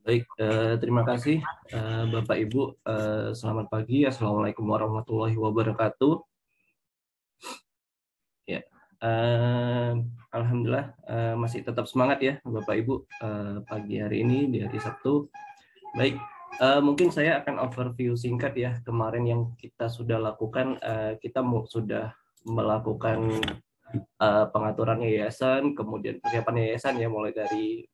Baik, terima kasih Bapak Ibu. Selamat pagi. Assalamualaikum warahmatullahi wabarakatuh. Ya, eh, Alhamdulillah masih tetap semangat ya Bapak Ibu pagi hari ini di hari Sabtu. Baik, mungkin saya akan overview singkat ya kemarin yang kita sudah lakukan. Kita sudah melakukan pengaturan yayasan, kemudian persiapan yayasan ya mulai dari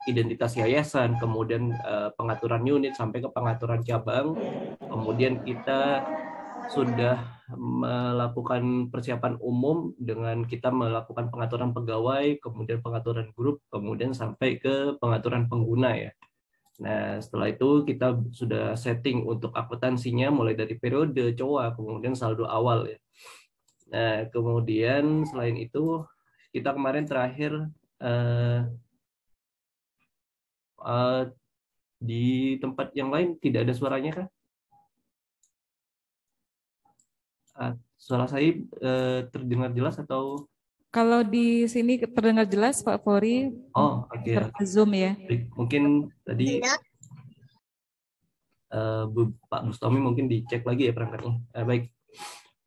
identitas yayasan, kemudian pengaturan unit sampai ke pengaturan cabang. Kemudian kita sudah melakukan persiapan umum dengan kita melakukan pengaturan pegawai, kemudian pengaturan grup, kemudian sampai ke pengaturan pengguna ya. Nah, setelah itu kita sudah setting untuk akuntansinya mulai dari periode, COA, kemudian saldo awal ya. Nah, kemudian selain itu kita kemarin terakhir eh, eh, di tempat yang lain tidak ada suaranya kan? Suara saya terdengar jelas atau? Kalau di sini terdengar jelas Pak Fori, Oh, oke. serta Zoom ya. Mungkin tadi Pak Bustomi mungkin dicek lagi ya perangkatnya. Baik.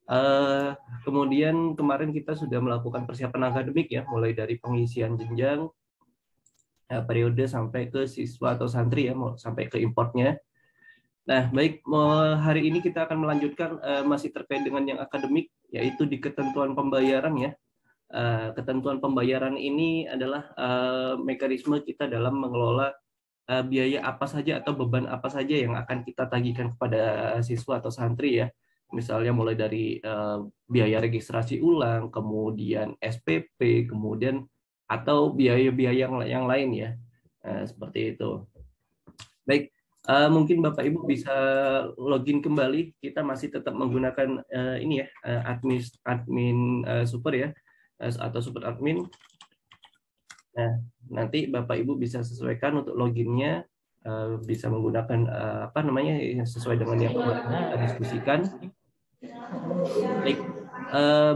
Eh, Kemudian kemarin kita sudah melakukan persiapan akademik ya, mulai dari pengisian jenjang, periode sampai ke siswa atau santri ya, mau sampai ke importnya. Nah, baik, hari ini kita akan melanjutkan masih terkait dengan yang akademik, yaitu di ketentuan pembayaran ya. Ketentuan pembayaran ini adalah mekanisme kita dalam mengelola biaya apa saja atau beban apa saja yang akan kita tagihkan kepada siswa atau santri ya. Misalnya mulai dari biaya registrasi ulang, kemudian SPP, kemudian atau biaya-biaya yang lain ya. Seperti itu. Baik, mungkin Bapak Ibu bisa login kembali. Kita masih tetap menggunakan ini ya, admin admin super ya, atau super admin. Nah, nanti Bapak Ibu bisa sesuaikan untuk loginnya, bisa menggunakan apa namanya sesuai dengan yang kemarin kita diskusikan. Baik,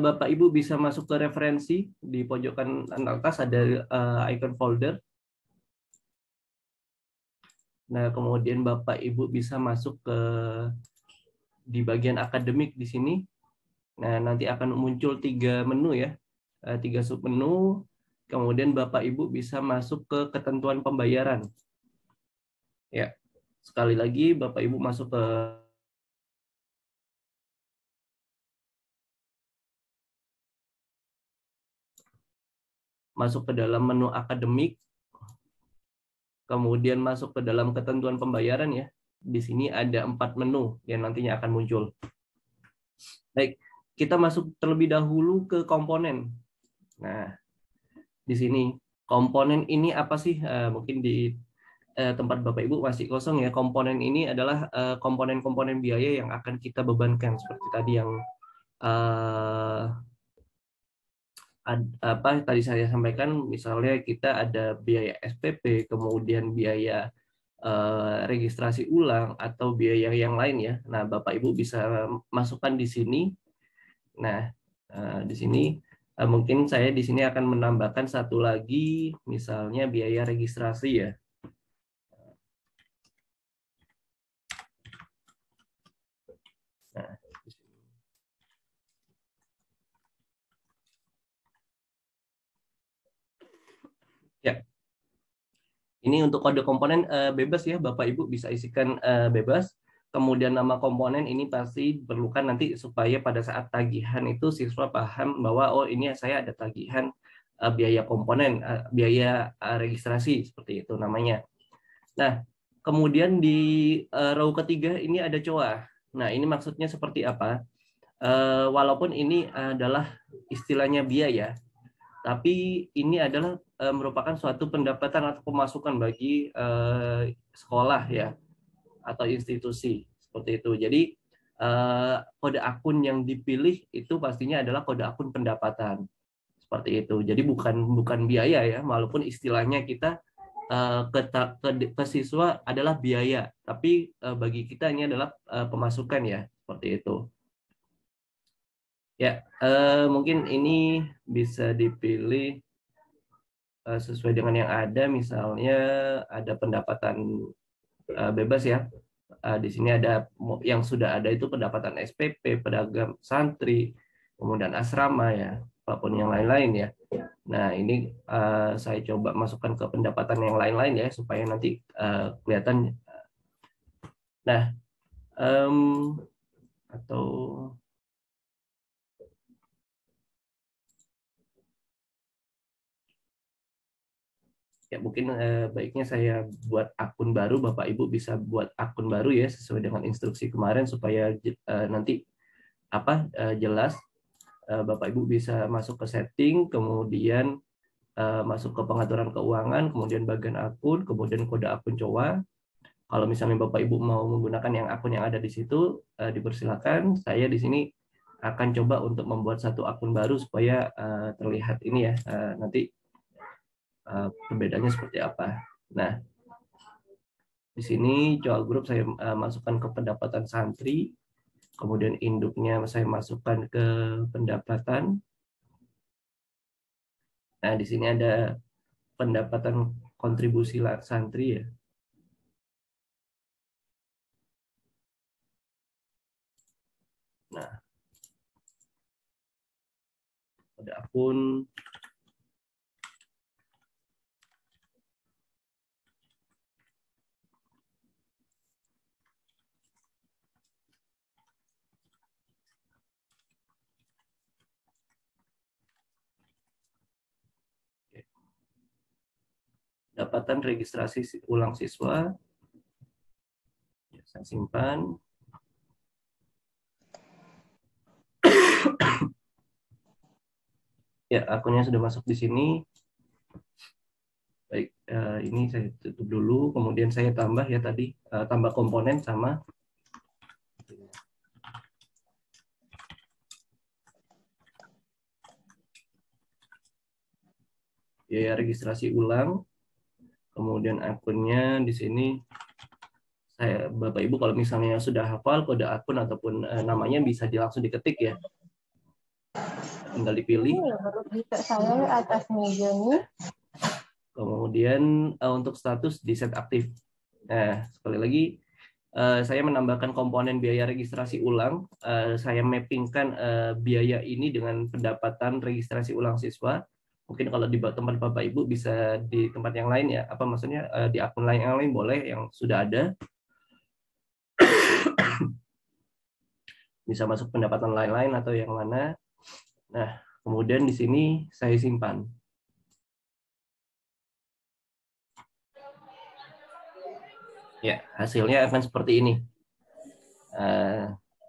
Bapak Ibu bisa masuk ke referensi di pojokan atas ada icon folder. Nah, kemudian Bapak Ibu bisa masuk ke di bagian akademik di sini. Nah, nanti akan muncul 3 menu ya, 3 submenu. Kemudian Bapak Ibu bisa masuk ke ketentuan pembayaran. Ya, sekali lagi Bapak Ibu masuk ke dalam menu akademik, kemudian masuk ke dalam ketentuan pembayaran ya. Di sini ada 4 menu yang nantinya akan muncul. Baik, kita masuk terlebih dahulu ke komponen. Nah, di sini komponen ini apa sih? Mungkin di tempat Bapak Ibu masih kosong ya. Komponen ini adalah komponen-komponen biaya yang akan kita bebankan seperti tadi yang eh, apa tadi saya sampaikan, misalnya kita ada biaya SPP, kemudian biaya registrasi ulang atau biaya yang lain ya. Nah, Bapak Ibu bisa masukkan di sini. Nah, di sini mungkin saya di sini akan menambahkan satu lagi, misalnya biaya registrasi ya. Nah, ya, ini untuk kode komponen bebas ya, Bapak Ibu bisa isikan bebas. Kemudian nama komponen ini pasti perlukan nanti supaya pada saat tagihan itu siswa paham bahwa oh ini saya ada tagihan biaya komponen, biaya registrasi seperti itu namanya. Nah, kemudian di row ketiga ini ada COA. Nah, ini maksudnya seperti apa? Walaupun ini adalah istilahnya biaya, tapi ini adalah merupakan suatu pendapatan atau pemasukan bagi sekolah ya atau institusi seperti itu. Jadi kode akun yang dipilih itu pastinya adalah kode akun pendapatan seperti itu. Jadi bukan bukan biaya ya, walaupun istilahnya kita ke siswa adalah biaya, tapi bagi kita ini adalah pemasukan ya seperti itu. Ya, mungkin ini bisa dipilih sesuai dengan yang ada, misalnya ada pendapatan bebas ya. Di sini ada yang sudah ada itu pendapatan SPP, pedagang santri, kemudian asrama ya, apapun yang lain-lain ya. Nah, ini saya coba masukkan ke pendapatan yang lain-lain ya, supaya nanti kelihatan. Nah, atau ya mungkin baiknya saya buat akun baru, Bapak Ibu bisa buat akun baru ya, sesuai dengan instruksi kemarin, supaya nanti jelas. Bapak Ibu bisa masuk ke setting, kemudian masuk ke pengaturan keuangan, kemudian bagian akun, kemudian kode akun COA. Kalau misalnya Bapak Ibu mau menggunakan akun yang ada di situ, dipersilakan. Saya di sini akan coba untuk membuat satu akun baru supaya terlihat ini ya, nanti perbedaannya seperti apa. Nah, di sini COA Group saya masukkan ke pendapatan santri, kemudian induknya saya masukkan ke pendapatan. Nah, di sini ada pendapatan kontribusi santri ya. Nah, ada akun. Pendapatan registrasi ulang siswa. Saya simpan. Ya, akunnya sudah masuk di sini. Baik, ini saya tutup dulu, kemudian saya tambah ya tadi, tambah komponen sama biaya registrasi ulang, kemudian akunnya di sini. Saya, Bapak Ibu kalau misalnya sudah hafal kode akun ataupun namanya bisa langsung diketik ya. Tinggal dipilih. Saya atas meja nih. Kemudian untuk status di set aktif. Nah, sekali lagi saya menambahkan komponen biaya registrasi ulang. Saya mappingkan biaya ini dengan pendapatan registrasi ulang siswa. Mungkin kalau di tempat Bapak Ibu bisa di tempat yang lain ya. Apa maksudnya di akun lain yang lain boleh yang sudah ada. Bisa masuk pendapatan lain-lain atau yang mana. Nah, kemudian di sini saya simpan. Ya, hasilnya akan seperti ini.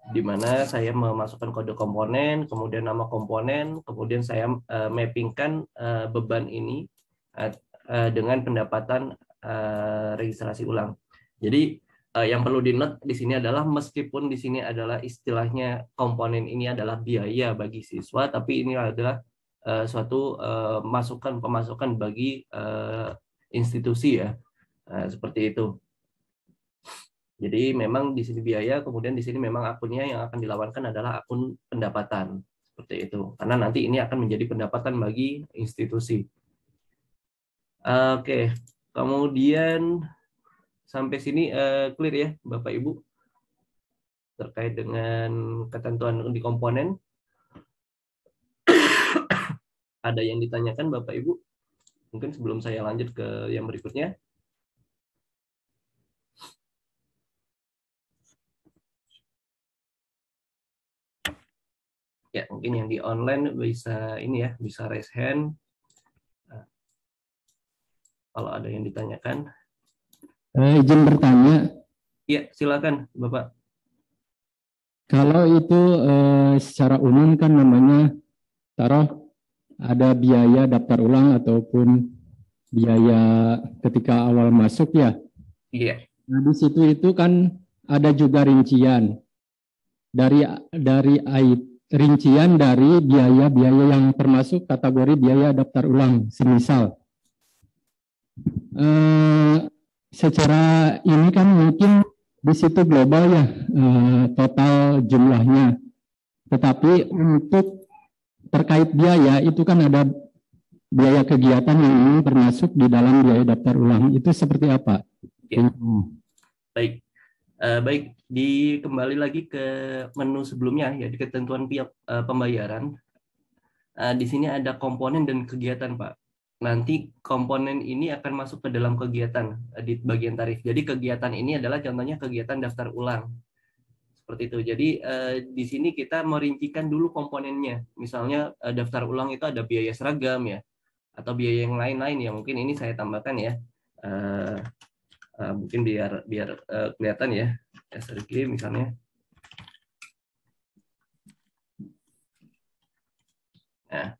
Di mana saya memasukkan kode komponen, kemudian nama komponen, kemudian saya mappingkan beban ini dengan pendapatan registrasi ulang. Jadi yang perlu di-note di sini adalah meskipun di sini adalah istilahnya komponen ini adalah biaya bagi siswa, tapi ini adalah suatu pemasukan bagi institusi ya, seperti itu. Jadi memang di sini biaya, kemudian di sini memang akunnya yang akan dilawankan adalah akun pendapatan seperti itu, karena nanti ini akan menjadi pendapatan bagi institusi. Oke, kemudian sampai sini clear ya Bapak Ibu terkait dengan ketentuan di komponen. Ada yang ditanyakan Bapak Ibu? Mungkin sebelum saya lanjut ke yang berikutnya. Ya, mungkin yang di online bisa ini ya, bisa raise hand. Kalau ada yang ditanyakan. Izin bertanya. Iya, silakan Bapak. Kalau itu secara umum kan namanya taruh ada biaya daftar ulang ataupun biaya ketika awal masuk ya. Iya. Nah di situ itu kan ada juga rincian dari rincian dari biaya-biaya yang termasuk kategori biaya daftar ulang. Semisal secara ini kan mungkin di situ global ya total jumlahnya, tetapi untuk terkait biaya itu kan ada biaya kegiatan yang ini termasuk di dalam biaya daftar ulang itu seperti apa? Ya. Baik. Baik, kembali lagi ke menu sebelumnya ya, di ketentuan pembayaran. Di sini ada komponen dan kegiatan, Pak. Nanti komponen ini akan masuk ke dalam kegiatan di bagian tarif. Jadi kegiatan ini adalah contohnya kegiatan daftar ulang. Seperti itu. Jadi di sini kita merincikan dulu komponennya. Misalnya daftar ulang itu ada biaya seragam ya, atau biaya yang lain-lain ya. Mungkin ini saya tambahkan ya. Mungkin biar kelihatan ya. SRG misalnya. Nah,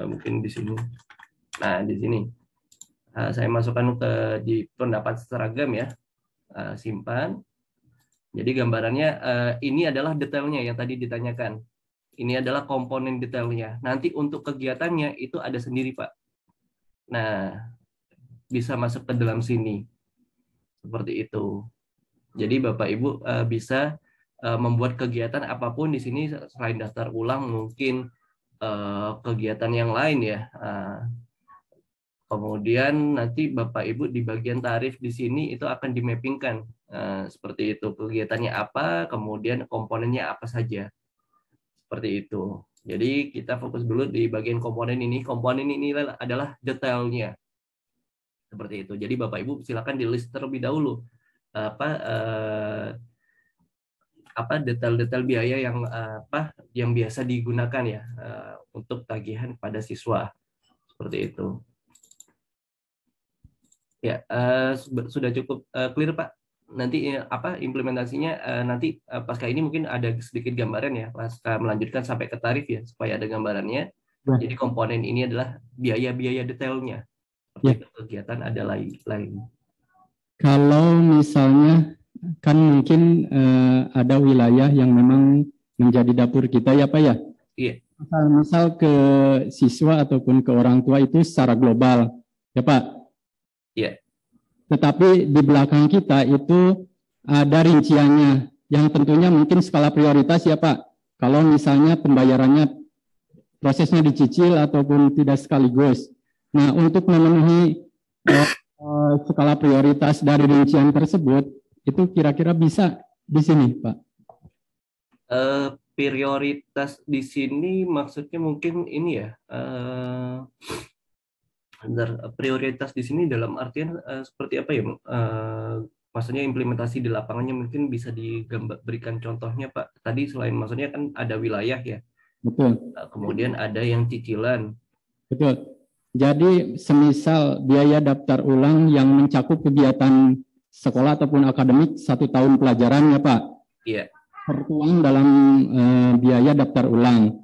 mungkin di sini. Nah, di sini saya masukkan di pendapat seragam ya. Simpan. Jadi gambarannya ini adalah detailnya yang tadi ditanyakan. Ini adalah komponen detailnya. Nanti untuk kegiatannya itu ada sendiri, Pak. Nah, bisa masuk ke dalam sini. Seperti itu. Jadi Bapak Ibu bisa membuat kegiatan apapun di sini selain daftar ulang, mungkin kegiatan yang lain ya. Kemudian nanti Bapak Ibu di bagian tarif di sini itu akan dimappingkan seperti itu, kegiatannya apa, kemudian komponennya apa saja. Seperti itu. Jadi kita fokus dulu di bagian komponen ini. Komponen ini adalah detailnya. Seperti itu. Jadi Bapak Ibu silakan di list terlebih dahulu apa detail-detail biaya yang biasa digunakan ya untuk tagihan pada siswa. Seperti itu. Ya, sudah cukup clear Pak. Nanti implementasinya nanti pasca ini mungkin ada sedikit gambaran ya, pasca melanjutkan sampai ke tarif ya, supaya ada gambarannya. Ya. Jadi komponen ini adalah biaya-biaya detailnya. Seperti kegiatan ada lain. Kalau misalnya kan mungkin ada wilayah yang memang menjadi dapur kita ya Pak ya? Iya. Misal ke siswa ataupun ke orang tua itu secara global ya Pak? Iya. Tetapi di belakang kita itu ada rinciannya yang tentunya mungkin skala prioritas ya Pak. Kalau misalnya pembayarannya prosesnya dicicil ataupun tidak sekaligus. Nah untuk memenuhi skala prioritas dari rincian tersebut itu kira-kira bisa di sini Pak? Prioritas di sini maksudnya mungkin ini ya. Prioritas di sini dalam artian seperti apa ya? Maksudnya implementasi di lapangannya mungkin bisa diberikan contohnya Pak. Tadi selain maksudnya kan ada wilayah ya. Betul. Kemudian ada yang cicilan. Betul. Jadi semisal biaya daftar ulang yang mencakup kegiatan sekolah ataupun akademik 1 tahun pelajaran ya Pak? Iya. Tertuang dalam biaya daftar ulang.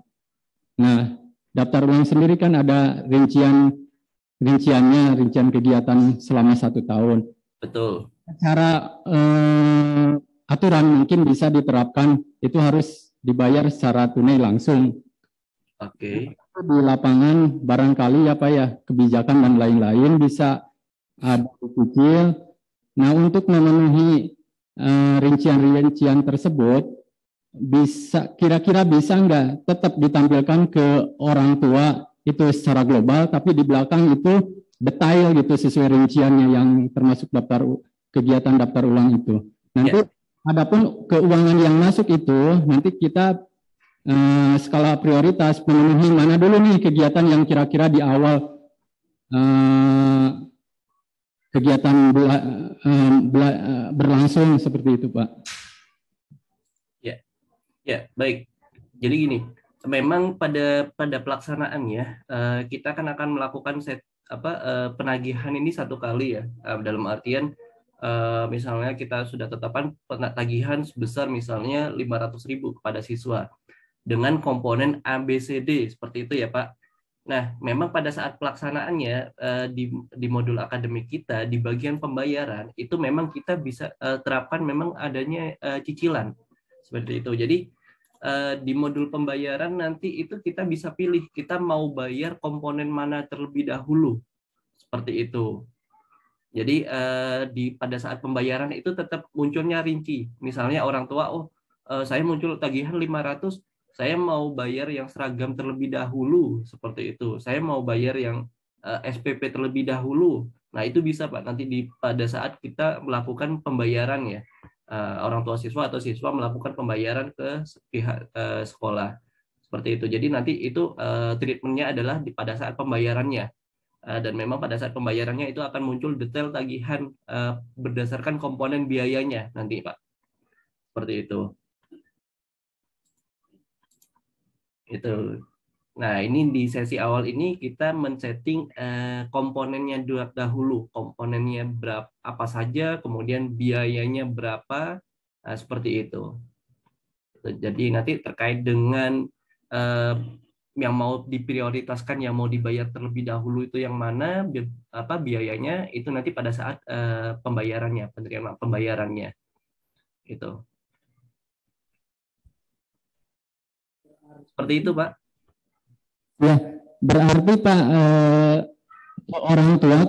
Nah, daftar ulang sendiri kan ada rincian kegiatan selama 1 tahun. Betul. Cara aturan mungkin bisa diterapkan itu harus dibayar secara tunai langsung. Oke. Di lapangan barangkali apa ya kebijakan dan lain-lain bisa ada dicicil. Nah untuk memenuhi rincian tersebut bisa kira-kira bisa nggak tetap ditampilkan ke orang tua itu secara global tapi di belakang itu detail gitu sesuai rinciannya yang termasuk kegiatan daftar ulang itu. Nanti adapun keuangan yang masuk itu nanti kita skala prioritas memenuhi mana dulu nih kegiatan yang kira-kira di awal kegiatan berlangsung seperti itu Pak. Ya baik. Jadi gini, memang pada pelaksanaannya kita akan melakukan penagihan ini 1 kali ya, dalam artian misalnya kita sudah tetapkan tagihan sebesar misalnya 500.000 kepada siswa dengan komponen ABCD seperti itu ya Pak. Nah, memang pada saat pelaksanaannya di modul akademik kita di bagian pembayaran itu memang kita bisa terapkan memang adanya cicilan seperti itu. Jadi di modul pembayaran nanti itu kita bisa pilih kita mau bayar komponen mana terlebih dahulu seperti itu. Jadi pada saat pembayaran itu tetap munculnya rinci. Misalnya orang tua saya muncul tagihan 500, saya mau bayar yang seragam terlebih dahulu, seperti itu. Saya mau bayar yang SPP terlebih dahulu. Nah, itu bisa Pak, nanti pada saat kita melakukan pembayaran ya. Orang tua siswa atau siswa melakukan pembayaran ke pihak sekolah. Seperti itu. Jadi nanti itu treatmentnya adalah pada saat pembayarannya. Dan memang pada saat pembayarannya itu akan muncul detail tagihan berdasarkan komponen biayanya nanti Pak. Seperti itu. Itu. Nah, ini di sesi awal ini kita men-setting komponennya dahulu. Komponennya berapa apa saja, kemudian biayanya berapa, seperti itu. Jadi nanti terkait dengan yang mau diprioritaskan, yang mau dibayar terlebih dahulu itu yang mana, biayanya itu nanti pada saat pembayarannya, penerimaan pembayarannya. Itu. Seperti itu, Pak. Ya, berarti Pak, orang tua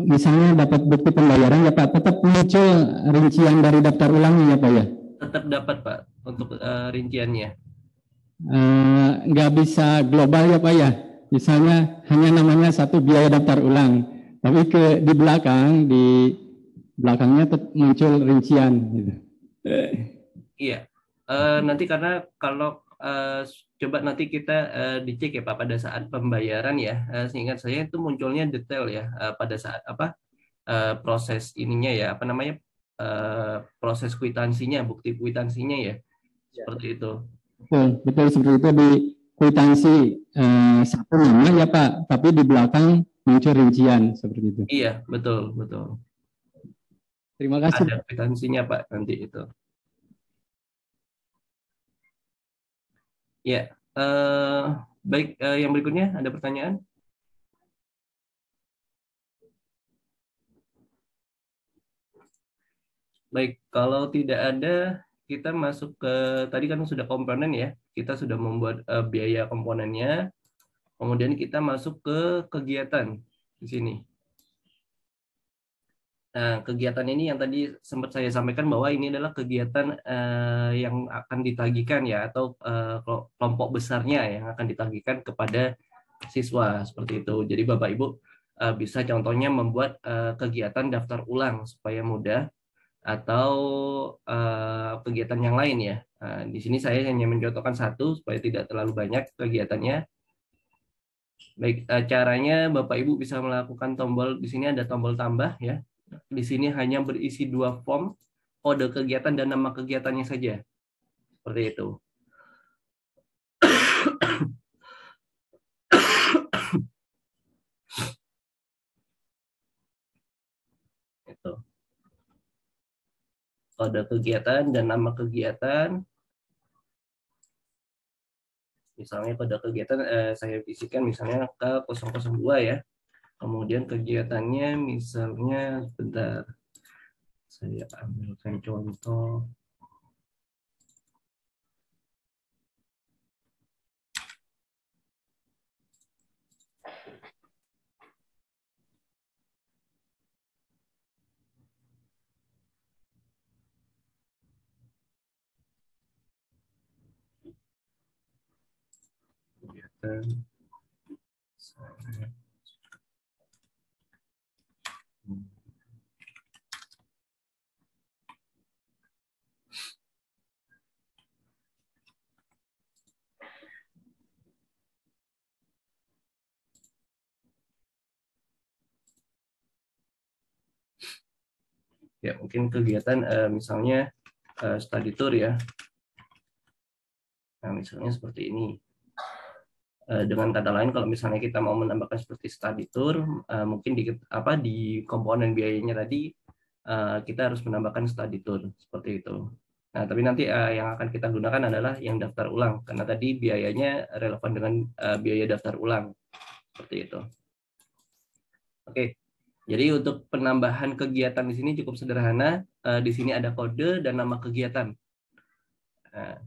misalnya dapat bukti pembayaran ya Pak, tetap muncul rincian dari daftar ulangnya ya Pak ya? Tetap dapat Pak untuk rinciannya. Nggak bisa global ya Pak ya? Misalnya hanya namanya satu biaya daftar ulang, tapi di belakangnya muncul rincian. Gitu. Iya, nanti karena kalau coba nanti kita dicek ya Pak pada saat pembayaran ya, seingat saya itu munculnya detail ya pada saat proses ininya ya, proses kwitansinya, bukti kwitansinya ya, seperti itu. Betul seperti itu di kwitansi satu nama ya Pak, tapi di belakang muncul rincian seperti itu. Iya, betul. Terima kasih. Ada kwitansinya Pak nanti itu. Ya, baik. Yang berikutnya ada pertanyaan? Baik, kalau tidak ada, kita masuk ke tadi kan sudah komponen ya. Kita sudah membuat biaya komponennya. Kemudian kita masuk ke kegiatan di sini. Nah, kegiatan ini yang tadi sempat saya sampaikan bahwa ini adalah kegiatan yang akan ditagihkan ya, atau kelompok besarnya yang akan ditagihkan kepada siswa seperti itu. Jadi Bapak Ibu bisa contohnya membuat kegiatan daftar ulang supaya mudah, atau kegiatan yang lain ya. Di sini saya hanya mencontohkan satu supaya tidak terlalu banyak kegiatannya. Baik, caranya Bapak Ibu bisa melakukan tombol, di sini ada tombol tambah ya. Di sini hanya berisi 2 form, kode kegiatan dan nama kegiatannya saja. Seperti itu. Itu. Kode kegiatan dan nama kegiatan. Misalnya kode kegiatan saya isikan misalnya ke 002 ya. Kemudian kegiatannya misalnya, bentar, saya ambilkan contoh. Kegiatan. Ya, mungkin kegiatan misalnya study tour ya. Nah, misalnya seperti ini. Dengan kata lain, kalau misalnya kita mau menambahkan seperti study tour, mungkin di komponen biayanya tadi kita harus menambahkan study tour seperti itu. Nah, tapi nanti yang akan kita gunakan adalah yang daftar ulang, karena tadi biayanya relevan dengan biaya daftar ulang seperti itu. Oke. Jadi untuk penambahan kegiatan di sini cukup sederhana. Di sini ada kode dan nama kegiatan. Nah,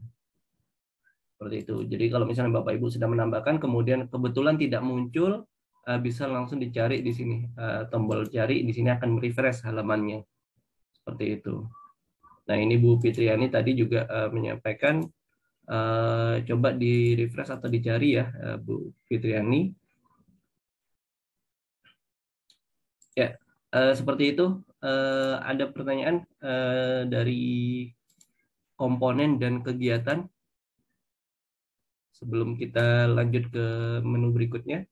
seperti itu. Jadi kalau misalnya Bapak Ibu sudah menambahkan, kemudian kebetulan tidak muncul, bisa langsung dicari di sini. Tombol cari di sini akan refresh halamannya. Seperti itu. Nah, ini Bu Fitriani tadi juga menyampaikan Coba di refresh atau dicari ya, Bu Fitriani. Ya, seperti itu. Ada pertanyaan dari komponen dan kegiatan sebelum kita lanjut ke menu berikutnya.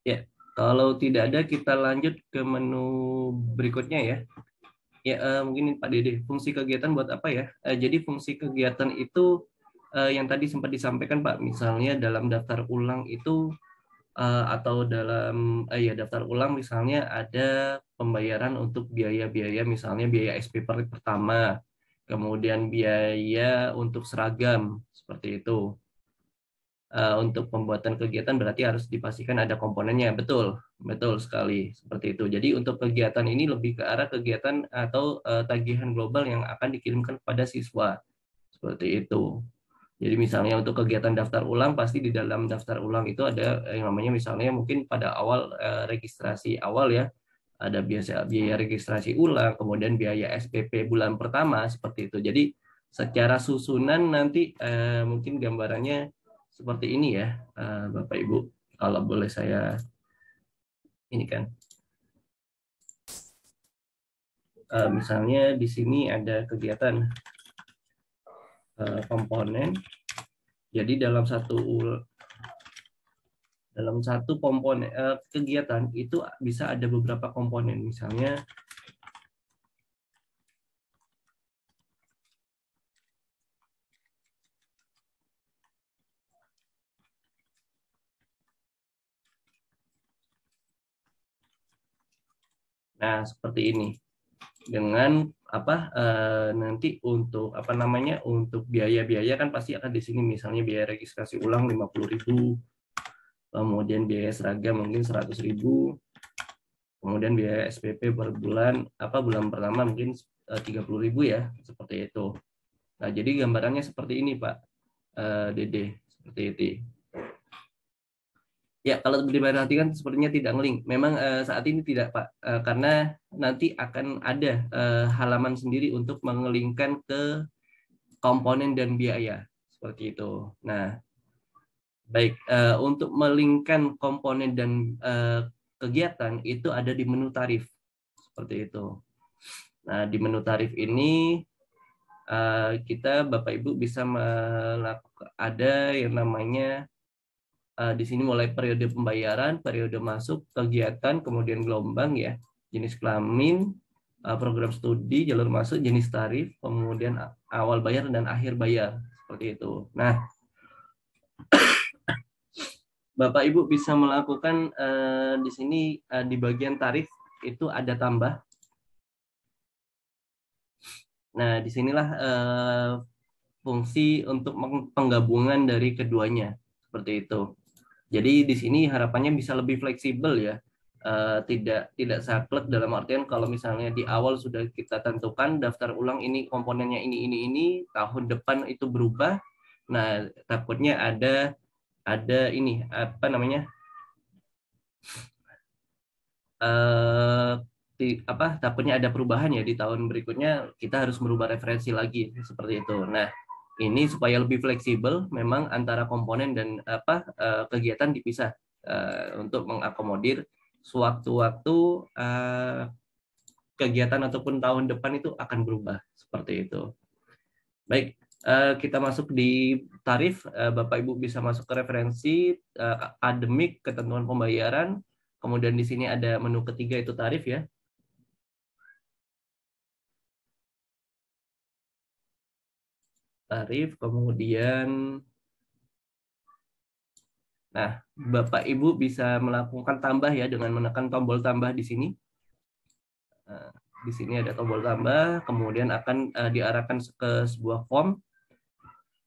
Ya, kalau tidak ada kita lanjut ke menu berikutnya ya. Ya, mungkin Pak Dede, fungsi kegiatan buat apa ya? Jadi fungsi kegiatan itu yang tadi sempat disampaikan Pak, misalnya dalam daftar ulang itu atau dalam ya daftar ulang misalnya ada pembayaran untuk biaya-biaya, misalnya biaya SPP pertama, kemudian biaya untuk seragam seperti itu. Untuk pembuatan kegiatan berarti harus dipastikan ada komponennya, betul sekali seperti itu. Jadi untuk kegiatan ini lebih ke arah kegiatan atau tagihan global yang akan dikirimkan kepada siswa seperti itu. Jadi misalnya untuk kegiatan daftar ulang, pasti di dalam daftar ulang itu ada yang namanya misalnya mungkin pada awal registrasi awal ya, ada biaya registrasi ulang, kemudian biaya SPP bulan pertama seperti itu. Jadi secara susunan nanti mungkin gambarannya seperti ini ya, Bapak Ibu, kalau boleh saya ini kan. Misalnya di sini ada kegiatan komponen. Jadi dalam satu komponen kegiatan itu bisa ada beberapa komponen, misalnya nah seperti ini. Dengan nanti untuk untuk biaya-biaya kan pasti akan di sini, misalnya biaya registrasi ulang 50.000, kemudian biaya seragam mungkin 100.000, kemudian biaya SPP per bulan bulan pertama mungkin 30.000 ya, seperti itu. Nah, jadi gambarannya seperti ini Pak Dede, seperti itu. Ya, kalau diperhatikan sepertinya tidak ngelink. Memang saat ini tidak Pak, karena nanti akan ada halaman sendiri untuk mengelingkan ke komponen dan biaya, seperti itu. Nah, baik, untuk melingkan komponen dan kegiatan itu ada di menu tarif, seperti itu. Nah, di menu tarif ini kita Bapak Ibu bisa melakukan, ada yang namanya di sini mulai periode pembayaran, periode masuk, kegiatan, kemudian gelombang ya, jenis kelamin, program studi, jalur masuk, jenis tarif, kemudian awal bayar dan akhir bayar, seperti itu. Nah, Bapak Ibu bisa melakukan di sini di bagian tarif itu ada tambah. Nah, disinilah fungsi untuk penggabungan dari keduanya, seperti itu. Jadi di sini harapannya bisa lebih fleksibel ya, tidak saklek dalam artian kalau misalnya di awal sudah kita tentukan daftar ulang ini komponennya ini, tahun depan itu berubah. Nah, takutnya ada ini takutnya ada perubahan ya di tahun berikutnya, kita harus merubah referensi lagi seperti itu. Nah, ini supaya lebih fleksibel, memang antara komponen dan kegiatan dipisah untuk mengakomodir sewaktu-waktu kegiatan ataupun tahun depan itu akan berubah seperti itu. Baik, kita masuk di tarif. Bapak Ibu bisa masuk ke referensi akademik, ketentuan pembayaran. Kemudian di sini ada menu ketiga itu tarif ya. Tarif, kemudian nah, Bapak Ibu bisa melakukan tambah ya dengan menekan tombol tambah di sini. Di sini ada tombol tambah, kemudian akan diarahkan ke sebuah form.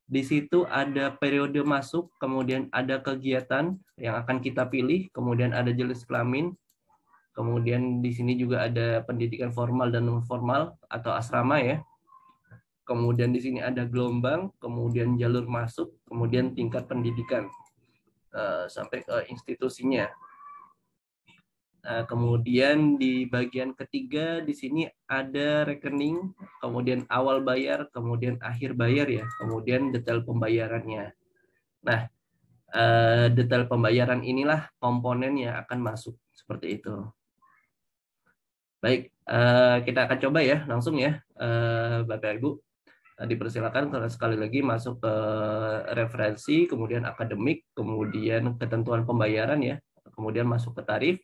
Di situ ada periode masuk, kemudian ada kegiatan yang akan kita pilih, kemudian ada jenis kelamin, kemudian di sini juga ada pendidikan formal dan non formal atau asrama ya. Kemudian di sini ada gelombang, kemudian jalur masuk, kemudian tingkat pendidikan. sampai ke institusinya. Nah, kemudian di bagian ketiga di sini ada rekening, kemudian awal bayar, kemudian akhir bayar ya, kemudian detail pembayarannya. Nah, detail pembayaran inilah komponen yang akan masuk seperti itu. Baik, kita akan coba ya langsung ya, Bapak Ibu. Dipersilakan sekali lagi masuk ke referensi, kemudian akademik, kemudian ketentuan pembayaran ya, kemudian masuk ke tarif.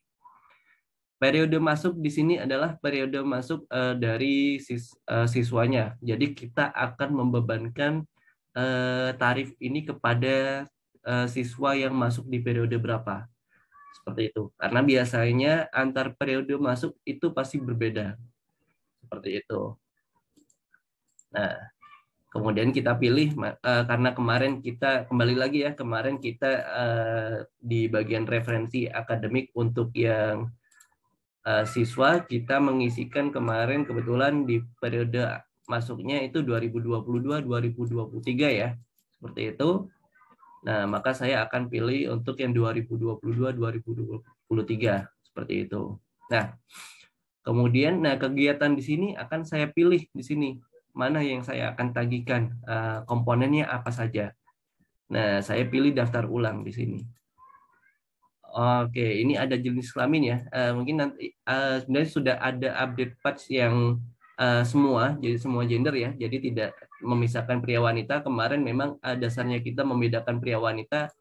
Periode masuk di sini adalah periode masuk dari siswanya. Jadi kita akan membebankan tarif ini kepada siswa yang masuk di periode berapa. Seperti itu. Karena biasanya antar periode masuk itu pasti berbeda. Seperti itu. Nah, kemudian kita pilih karena kemarin kita kembali lagi ya, kemarin kita di bagian referensi akademik untuk yang siswa kita mengisikan kemarin kebetulan di periode masuknya itu 2022-2023 ya. Seperti itu. Nah, maka saya akan pilih untuk yang 2022-2023 seperti itu. Nah, kemudian kegiatan di sini akan saya pilih di sini. Mana yang saya akan tagihkan, komponennya apa saja. Nah, saya pilih daftar ulang di sini. Oke, ini ada jenis kelamin ya. Mungkin nanti sebenarnya sudah ada update patch yang semua, jadi semua gender ya. Jadi tidak memisahkan pria wanita. Kemarin memang dasarnya kita membedakan pria wanita.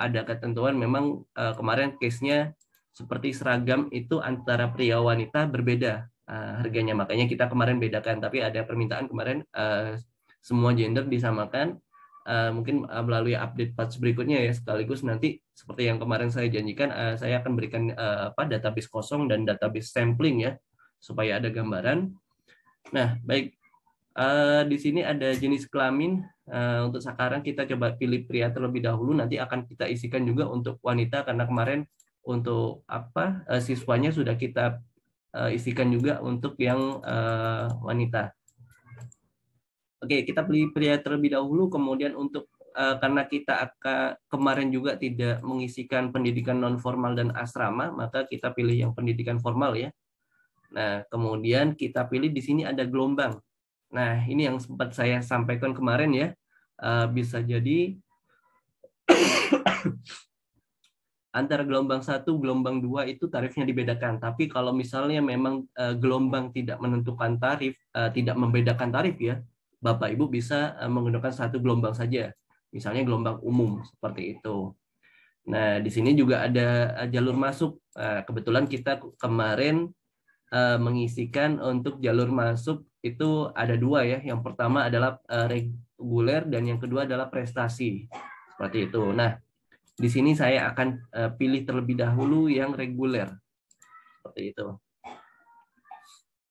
Ada ketentuan memang kemarin case-nya seperti seragam itu antara pria wanita berbeda harganya, makanya kita kemarin bedakan. Tapi ada permintaan kemarin semua gender disamakan. Mungkin melalui update patch berikutnya ya, sekaligus nanti seperti yang kemarin saya janjikan, saya akan berikan database kosong dan database sampling ya, supaya ada gambaran. Nah, baik, di sini ada jenis kelamin. Untuk sekarang kita coba pilih pria terlebih dahulu, nanti akan kita isikan juga untuk wanita karena kemarin untuk siswanya sudah kita isikan juga untuk yang wanita. Oke, kita pilih pria terlebih dahulu, kemudian untuk karena kita kemarin juga tidak mengisikan pendidikan non formal dan asrama, maka kita pilih yang pendidikan formal ya. Nah, kemudian kita pilih di sini ada gelombang. Nah, ini yang sempat saya sampaikan kemarin ya, bisa jadi antara gelombang 1, gelombang 2 itu tarifnya dibedakan. Tapi kalau misalnya memang gelombang tidak menentukan tarif, tidak membedakan tarif ya, Bapak Ibu bisa menggunakan satu gelombang saja. Misalnya gelombang umum seperti itu. Nah, di sini juga ada jalur masuk. Kebetulan kita kemarin mengisikan untuk jalur masuk itu ada dua ya. Yang pertama adalah reguler dan yang kedua adalah prestasi. Seperti itu. Nah, di sini saya akan pilih terlebih dahulu yang reguler. Seperti itu.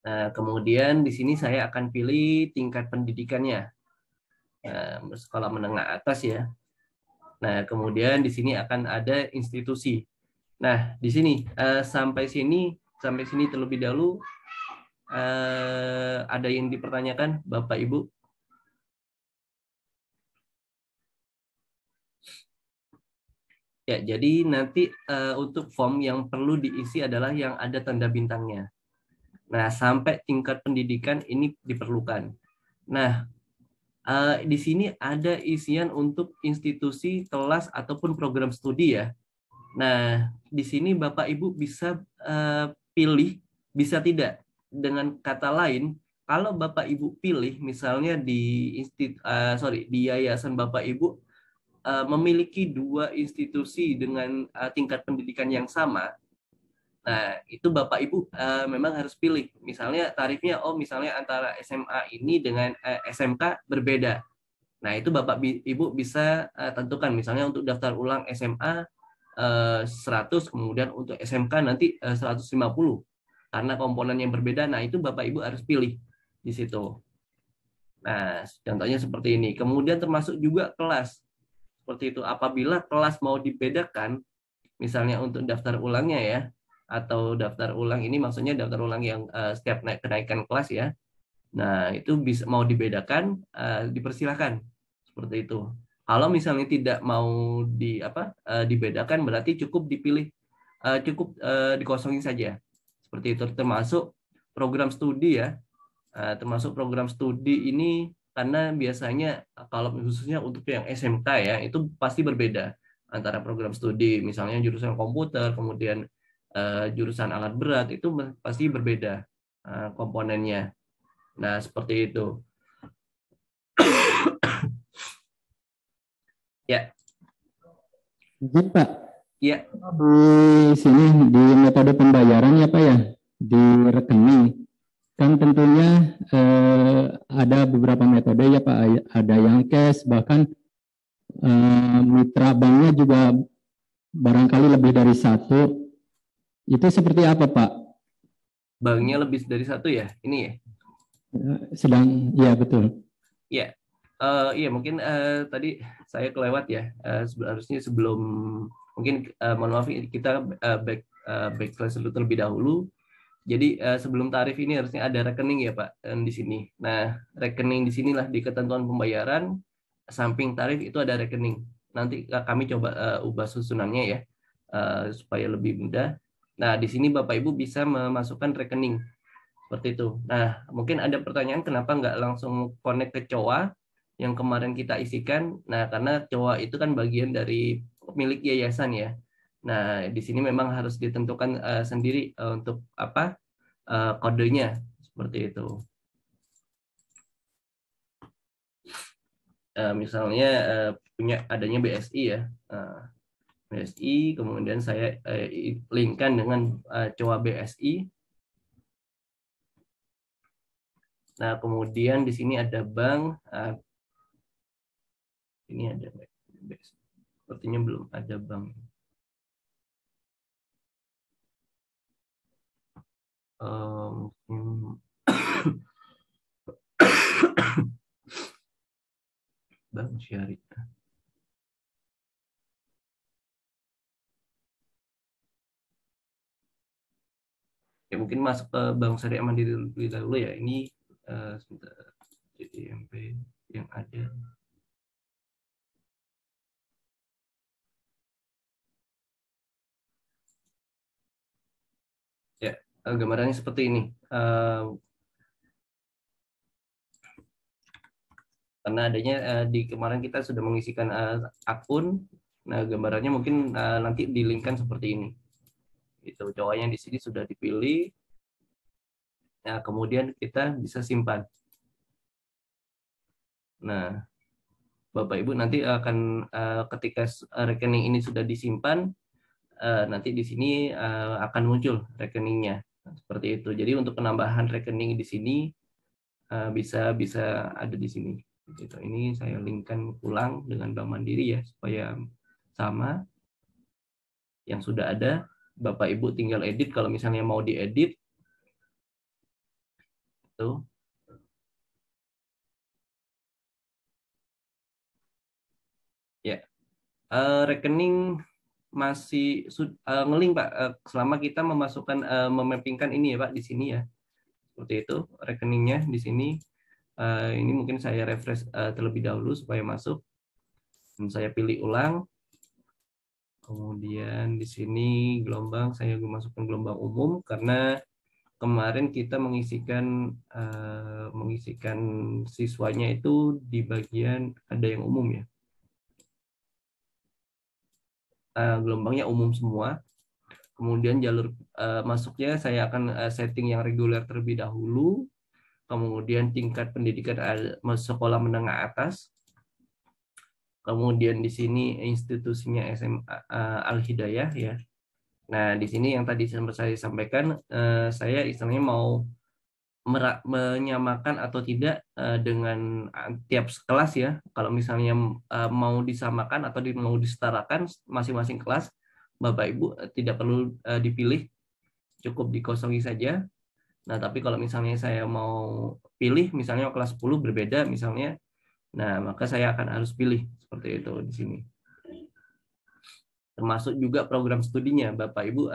Nah, kemudian di sini saya akan pilih tingkat pendidikannya. Sekolah menengah atas ya. Nah, kemudian di sini akan ada institusi. Nah, di sini sampai sini terlebih dahulu ada yang dipertanyakan Bapak Ibu? Ya, jadi nanti untuk form yang perlu diisi adalah yang ada tanda bintangnya. Nah, sampai tingkat pendidikan ini diperlukan. Nah, di sini ada isian untuk institusi, kelas, ataupun program studi ya. Nah, di sini Bapak Ibu bisa pilih, bisa tidak. Dengan kata lain, kalau Bapak Ibu pilih misalnya di yayasan Bapak Ibu memiliki dua institusi dengan tingkat pendidikan yang sama, nah itu Bapak Ibu memang harus pilih. Misalnya tarifnya, misalnya antara SMA ini dengan SMK berbeda. Nah itu Bapak Ibu bisa tentukan. Misalnya untuk daftar ulang SMA 100, kemudian untuk SMK nanti 150. Karena komponen yang berbeda, nah itu Bapak Ibu harus pilih di situ. Nah contohnya seperti ini. Kemudian termasuk juga kelas. Seperti itu. Apabila kelas mau dibedakan, misalnya untuk daftar ulangnya ya, atau daftar ulang ini maksudnya daftar ulang yang setiap kenaikan kelas ya. Nah, itu bisa mau dibedakan, dipersilakan. Seperti itu. Kalau misalnya tidak mau dibedakan, berarti cukup dipilih, dikosongin saja. Seperti itu, termasuk program studi ya. Termasuk program studi ini, karena biasanya kalau khususnya untuk yang SMK ya, itu pasti berbeda antara program studi, misalnya jurusan komputer, kemudian jurusan alat berat, itu pasti berbeda komponennya. Nah, seperti itu. Ya. Izin Pak, Ya. di sini di metode pembayaran ya Pak ya, di rekening. Kan tentunya ada beberapa metode ya Pak, ada yang cash, bahkan mitra banknya juga barangkali lebih dari satu. Itu seperti apa Pak? Banknya lebih dari satu ya, ini ya. Sedang, ya betul. Ya, iya mungkin tadi saya kelewat ya. Harusnya sebelum, mungkin mohon maaf kita backslash dulu terlebih dahulu. Jadi sebelum tarif ini harusnya ada rekening ya Pak di sini. Nah, rekening di sinilah di ketentuan pembayaran, samping tarif itu ada rekening. Nanti kami coba ubah susunannya ya supaya lebih mudah. Nah, di sini Bapak Ibu bisa memasukkan rekening seperti itu. Nah, mungkin ada pertanyaan kenapa nggak langsung connect ke COA yang kemarin kita isikan. Nah, karena COA itu kan bagian dari milik yayasan ya. Nah, di sini memang harus ditentukan sendiri untuk apa kodenya seperti itu. Misalnya punya adanya BSI ya. BSI, kemudian saya linkkan dengan COA BSI. Nah, kemudian di sini ada bank. Ini ada sepertinya belum ada bank. Bank syariah. Ya mungkin masuk ke bank syariah Mandiri dulu ya. Ini sebentar, JDMP yang ada. Ya, gambarannya seperti ini. Karena adanya di kemarin kita sudah mengisikan akun. Nah, gambarannya mungkin nanti dilingkan seperti ini. Itu cowoknya di sini sudah dipilih. Nah, kemudian kita bisa simpan. Nah, Bapak Ibu nanti akan ketika rekening ini sudah disimpan, nanti di sini akan muncul rekeningnya seperti itu. Jadi untuk penambahan rekening di sini bisa ada di sini. Gitu. Ini saya linkkan ulang dengan Bank Mandiri ya supaya sama. Yang sudah ada, Bapak Ibu tinggal edit kalau misalnya mau diedit. Tuh. Ya, rekening masih ngeling Pak selama kita memasukkan memappingkan ini ya Pak di sini ya. Seperti itu rekeningnya di sini. Ini mungkin saya refresh terlebih dahulu supaya masuk. Dan saya pilih ulang. Kemudian di sini gelombang saya masukkan gelombang umum karena kemarin kita mengisikan siswanya itu di bagian ada yang umum ya. Gelombangnya umum semua. Kemudian jalur masuknya saya akan setting yang reguler terlebih dahulu. Kemudian tingkat pendidikan sekolah menengah atas. Kemudian di sini institusinya SMA Al-Hidayah ya. Nah, di sini yang tadi saya sampaikan, saya istilahnya mau menyamakan atau tidak dengan tiap kelas ya. Kalau misalnya mau disamakan atau mau disetarakan masing-masing kelas, Bapak Ibu tidak perlu dipilih, cukup dikosongi saja. Nah, tapi kalau misalnya saya mau pilih, misalnya kelas 10 berbeda misalnya, nah maka saya akan harus pilih seperti itu di sini. Termasuk juga program studinya, Bapak Ibu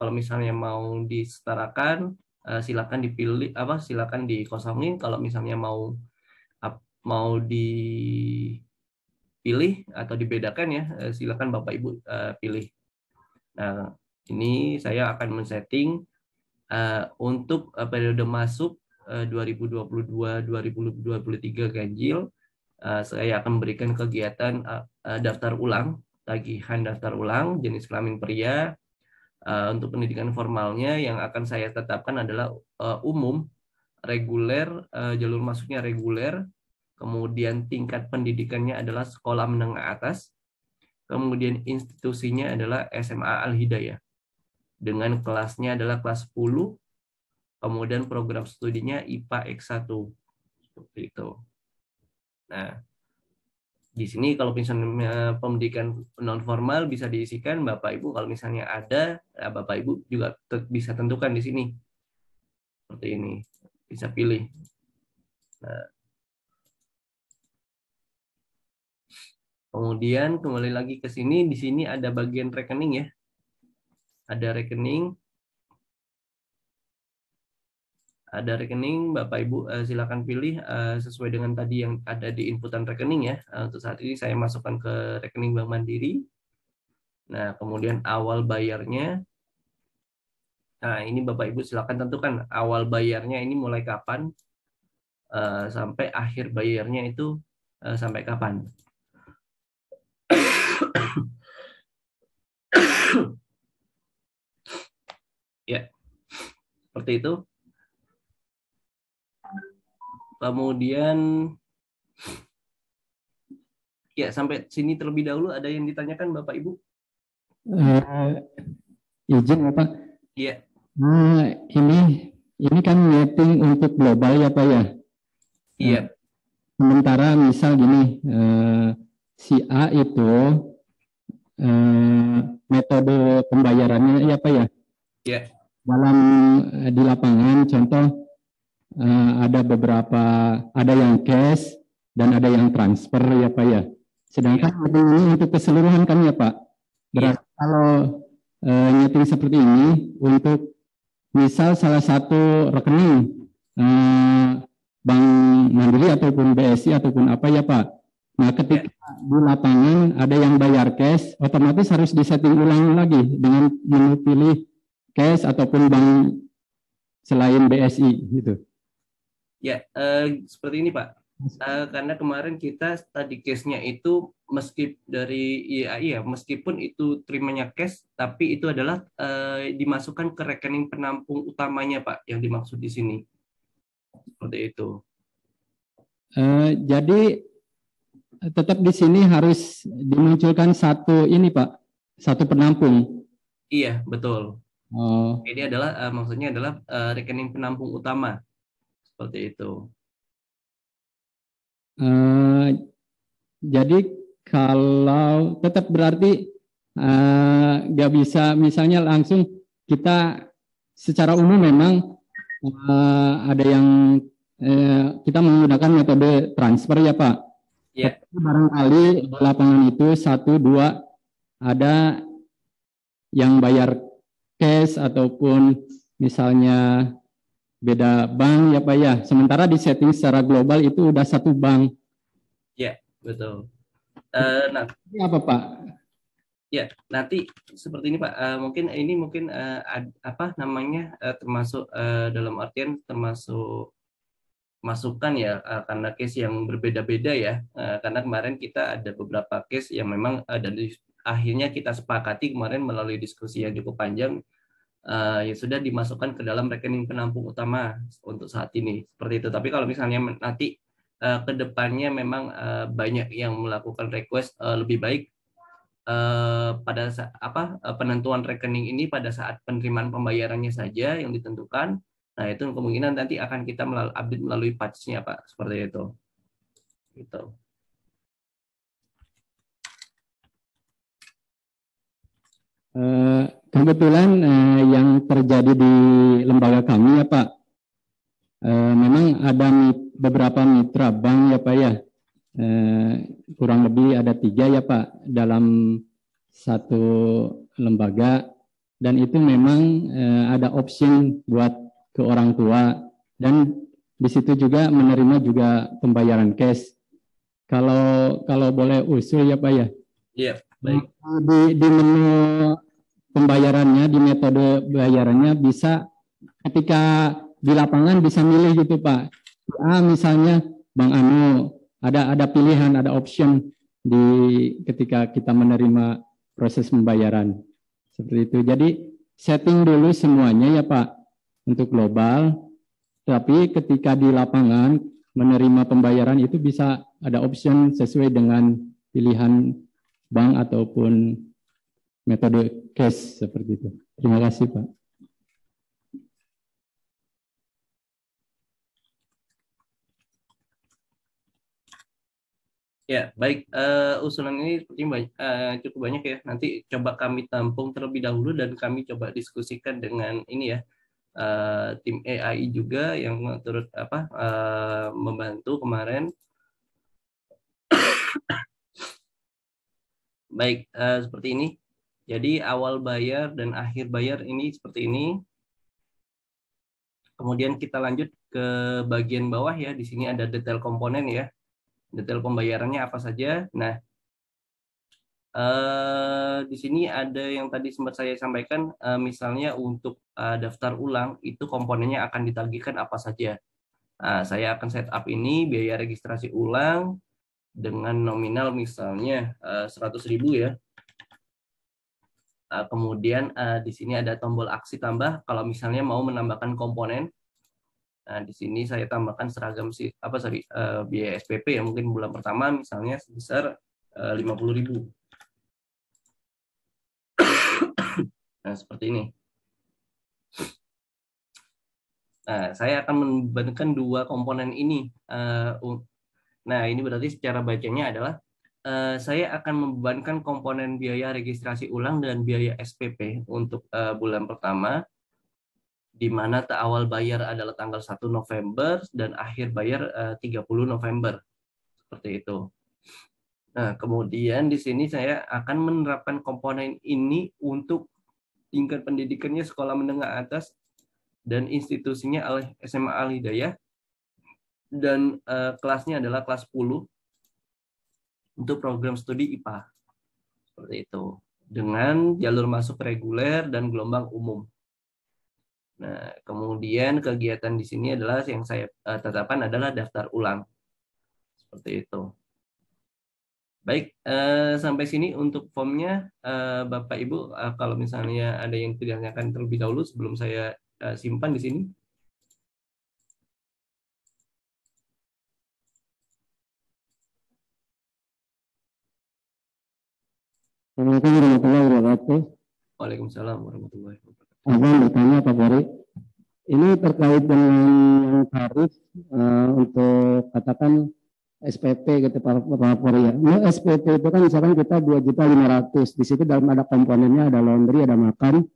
kalau misalnya mau disetarakan, silakan dipilih silakan dikosongin. Kalau misalnya mau dipilih pilih atau dibedakan ya, silakan Bapak Ibu pilih. Nah, ini saya akan men-setting untuk periode masuk 2022-2023 ganjil. Saya akan memberikan kegiatan daftar ulang, tagihan daftar ulang jenis kelamin pria. Untuk pendidikan formalnya yang akan saya tetapkan adalah umum, reguler, jalur masuknya reguler, kemudian tingkat pendidikannya adalah sekolah menengah atas, kemudian institusinya adalah SMA Al-Hidayah, dengan kelasnya adalah kelas 10, kemudian program studinya IPA X1, seperti itu. Nah, di sini kalau misalnya pendidikan non formal bisa diisikan Bapak Ibu, kalau misalnya ada Bapak Ibu juga bisa tentukan di sini seperti ini, bisa pilih. Nah, kemudian kembali lagi ke sini, di sini ada bagian rekening ya, ada rekening. Ada rekening, Bapak Ibu silakan pilih sesuai dengan tadi yang ada di inputan rekening ya. Untuk saat ini saya masukkan ke rekening Bank Mandiri. Nah, kemudian awal bayarnya. Nah, ini Bapak Ibu silakan tentukan awal bayarnya ini mulai kapan sampai akhir bayarnya itu sampai kapan. Ya, seperti itu. Kemudian ya sampai sini terlebih dahulu ada yang ditanyakan Bapak Ibu? Izin ya Pak. Iya. Nah, ini kan mapping untuk global ya Pak ya. Iya. Sementara misal gini, si A itu metode pembayarannya ya Pak ya. Iya. Dalam di lapangan contoh ada beberapa, ada yang cash dan ada yang transfer ya Pak ya. Sedangkan ini untuk keseluruhan kan ya Pak. Berarti kalau nyeting seperti ini untuk misal salah satu rekening Bank Mandiri ataupun BSI ataupun apa ya Pak. Nah ketika di lapangan ada yang bayar cash, otomatis harus disetting ulang lagi dengan menu pilih cash ataupun bank selain BSI gitu. Ya, seperti ini Pak. Karena kemarin kita tadi case-nya itu meskipun itu terimanya cash, tapi itu adalah dimasukkan ke rekening penampung utamanya Pak, yang dimaksud di sini. Seperti itu. Jadi tetap di sini harus dimunculkan satu ini Pak, satu penampung. Iya, betul. Oh. Ini adalah maksudnya adalah rekening penampung utama. Seperti itu. Jadi kalau tetap berarti nggak bisa misalnya langsung kita secara umum memang ada yang kita menggunakan metode transfer ya Pak. Ya. Barangkali di lapangan itu 1, 2 ada yang bayar cash ataupun misalnya beda bank ya Pak ya. Sementara di setting secara global itu udah satu bank. Ya, betul. Nah, ini apa Pak? Ya, nanti seperti ini Pak. Mungkin apa namanya termasuk dalam artian termasuk masukan ya karena case yang berbeda-beda ya. Karena kemarin kita ada beberapa case yang memang dari akhirnya kita sepakati kemarin melalui diskusi yang cukup panjang. Ya sudah dimasukkan ke dalam rekening penampung utama untuk saat ini seperti itu. Tapi kalau misalnya nanti ke depannya memang banyak yang melakukan request lebih baik pada penentuan rekening ini pada saat penerimaan pembayarannya saja yang ditentukan. Nah itu kemungkinan nanti akan kita update melalui patch-nya Pak, seperti itu. Gitu. Kebetulan yang terjadi di lembaga kami ya Pak, memang ada beberapa mitra bank ya Pak ya, kurang lebih ada 3 ya Pak dalam satu lembaga, dan itu memang ada option buat ke orang tua, dan di situ juga menerima juga pembayaran cash. kalau boleh usul ya Pak ya. Iya, baik. Di menu pembayarannya, di metode bayarannya bisa ketika di lapangan bisa milih gitu Pak. Misalnya Bang Anu ada pilihan, ada option di ketika kita menerima proses pembayaran seperti itu. Jadi setting dulu semuanya ya Pak untuk global. Tapi ketika di lapangan menerima pembayaran itu bisa ada option sesuai dengan pilihan bank ataupun metode cash seperti itu. Terima kasih Pak. Ya, baik. Usulan ini sepertinya cukup banyak ya. Nanti coba kami tampung terlebih dahulu dan kami coba diskusikan dengan ini ya, tim AI juga yang turut membantu kemarin. Baik, seperti ini. Jadi awal bayar dan akhir bayar ini seperti ini. Kemudian kita lanjut ke bagian bawah ya. Di sini ada detail komponen ya. Detail pembayarannya apa saja. Nah, di sini ada yang tadi sempat saya sampaikan, misalnya untuk daftar ulang itu komponennya akan ditagihkan apa saja. Nah, saya akan setup ini biaya registrasi ulang dengan nominal misalnya 100.000 ya. Kemudian di sini ada tombol aksi tambah kalau misalnya mau menambahkan komponen. Nah, di sini saya tambahkan seragam biaya SPP ya, mungkin bulan pertama misalnya sebesar 50.000. Nah, seperti ini. Nah, saya akan membebankan dua komponen ini. Nah, ini berarti secara bacanya adalah saya akan membebankan komponen biaya registrasi ulang dan biaya SPP untuk bulan pertama, di mana awal bayar adalah tanggal 1 November dan akhir bayar 30 November. Seperti itu. Nah, kemudian di sini saya akan menerapkan komponen ini untuk tingkat pendidikannya sekolah menengah atas dan institusinya SMA Al Hidayah, dan kelasnya adalah kelas 10 untuk program studi IPA. Seperti itu. Dengan jalur masuk reguler dan gelombang umum. Nah, kemudian kegiatan di sini adalah yang saya tetapkan adalah daftar ulang. Seperti itu. Baik, sampai sini untuk formnya. Bapak Ibu, kalau misalnya ada yang ditanyakan terlebih dahulu sebelum saya simpan di sini. Assalamualaikum warahmatullahi wabarakatuh. Waalaikumsalam warahmatullahi wabarakatuh. Abang bertanya Pak Ferry, ini terkait dengan tarif untuk katakan SPP gitu Pak Ferry ya. Ini SPP itu kan misalkan kita 2.500.000, di situ dalam ada komponennya, ada laundry, ada makan,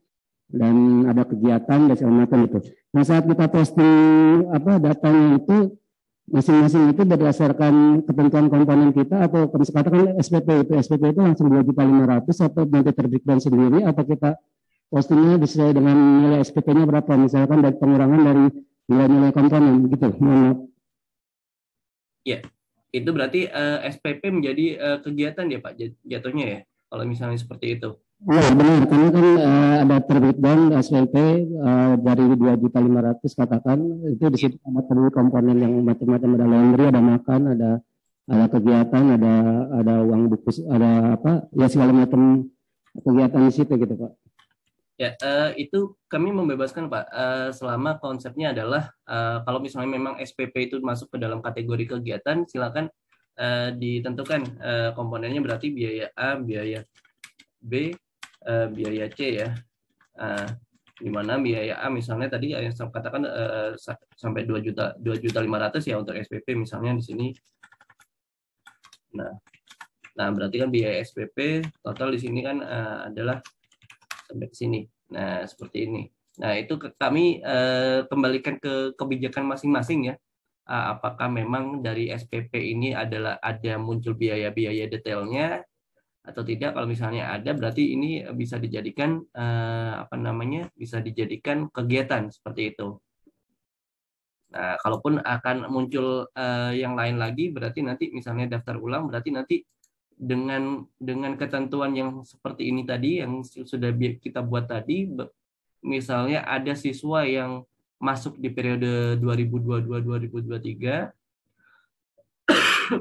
dan ada kegiatan dan segala macam itu. Nah saat kita posting datanya itu masing-masing itu berdasarkan ketentuan komponen kita atau katakan SPP itu langsung 2.500.000 atau nanti terbreakdown sendiri atau kita postingnya sesuai dengan nilai SPP-nya berapa, misalkan dari pengurangan dari nilai-nilai komponen gitu. Ya, itu berarti SPP menjadi kegiatan ya Pak jatuhnya ya, kalau misalnya seperti itu. Ya benar, karena kan ada terbreakdown SPP dari 2.500.000 katakan, itu di situ ada komponen yang macam-macam, ada laundry, ada makan, ada kegiatan, ada uang buku, ada ya segala macam kegiatan di situ gitu Pak. Ya, itu kami membebaskan Pak, selama konsepnya adalah kalau misalnya memang SPP itu masuk ke dalam kategori kegiatan, silakan ditentukan komponennya, berarti biaya A, biaya B, biaya C ya. Di mana biaya A misalnya tadi yang saya katakan sampai 2.500.000 ya untuk SPP misalnya di sini. Nah berarti kan biaya SPP total di sini kan adalah sampai ke sini. Nah, seperti ini. Nah, itu kami kembalikan ke kebijakan masing-masing ya. Apakah memang dari SPP ini ada muncul biaya-biaya detailnya atau tidak? Kalau misalnya ada, berarti ini bisa dijadikan bisa dijadikan kegiatan seperti itu. Nah, kalaupun akan muncul yang lain lagi, berarti nanti misalnya daftar ulang, berarti nanti dengan ketentuan yang seperti ini tadi, yang sudah kita buat tadi, misalnya ada siswa yang masuk di periode 2022-2023,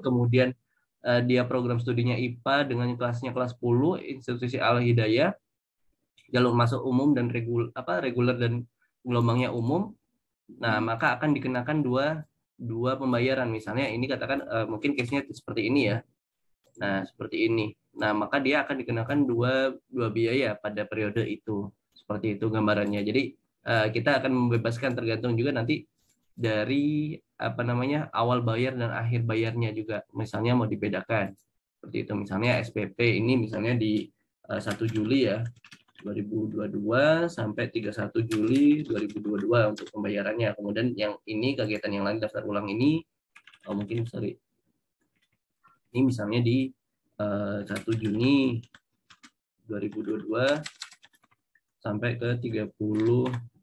kemudian dia program studinya IPA dengan kelasnya kelas 10, institusi Al-Hidayah, jalur masuk umum dan reguler dan gelombangnya umum. Nah, maka akan dikenakan dua pembayaran. Misalnya ini katakan mungkin case-nya seperti ini ya. Nah, seperti ini. Nah, maka dia akan dikenakan dua biaya pada periode itu. Seperti itu gambarannya. Jadi kita akan membebaskan tergantung juga nanti dari awal bayar dan akhir bayarnya juga. Misalnya mau dibedakan. Seperti itu. Misalnya SPP ini misalnya di 1 Juli ya. 2022 sampai 31 Juli 2022 untuk pembayarannya. Kemudian yang ini kegiatan yang lain daftar ulang ini ini misalnya di 1 Juni 2022 sampai ke 30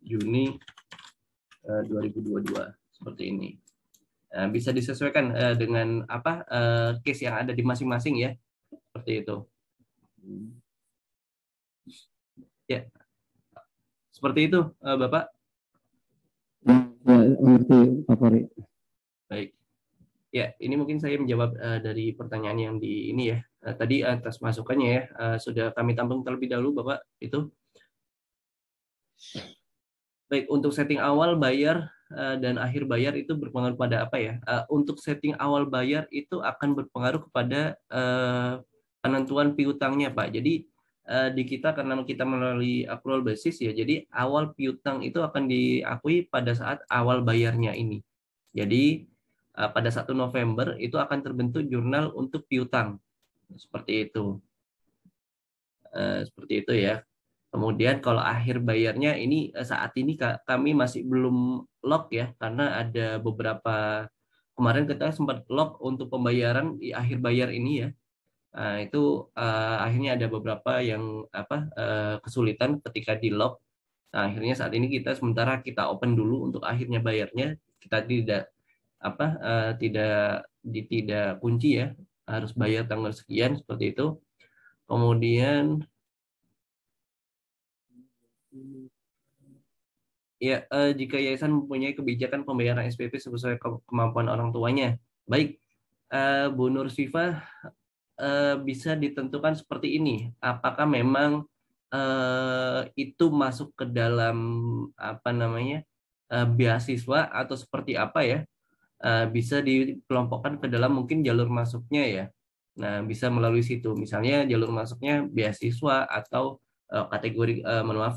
Juni 2022 seperti ini. Bisa disesuaikan dengan case yang ada di masing-masing ya. Seperti itu. Ya, seperti itu, Bapak. Ya, mengerti, Pak Fori. Baik. Ya, ini mungkin saya menjawab dari pertanyaan yang di ini ya. Tadi atas masukannya ya, sudah kami tampung terlebih dahulu, Bapak. Itu. Baik, untuk setting awal bayar dan akhir bayar itu berpengaruh pada apa ya? Untuk setting awal bayar itu akan berpengaruh kepada penentuan piutangnya, Pak. Jadi di kita karena kita melalui accrual basis ya, jadi awal piutang itu akan diakui pada saat awal bayarnya ini. Jadi pada 1 November itu akan terbentuk jurnal untuk piutang. Seperti itu. Seperti itu ya. Kemudian kalau akhir bayarnya ini saat ini kami masih belum lock ya, karena ada beberapa kemarin kita sempat lock untuk pembayaran di akhir bayar ini ya. Itu akhirnya ada beberapa yang kesulitan ketika di lock. Nah, akhirnya saat ini sementara kita open dulu untuk akhirnya bayarnya. Kita tidak kunci ya, harus bayar tanggal sekian seperti itu. Kemudian ya, jika yayasan mempunyai kebijakan pembayaran SPP sesuai kemampuan orang tuanya, baik, Bu Nur Sifa, bisa ditentukan seperti ini. Apakah memang itu masuk ke dalam beasiswa atau seperti apa ya? Bisa dikelompokkan ke dalam mungkin jalur masuknya ya. Nah, bisa melalui situ. Misalnya jalur masuknya beasiswa atau kategori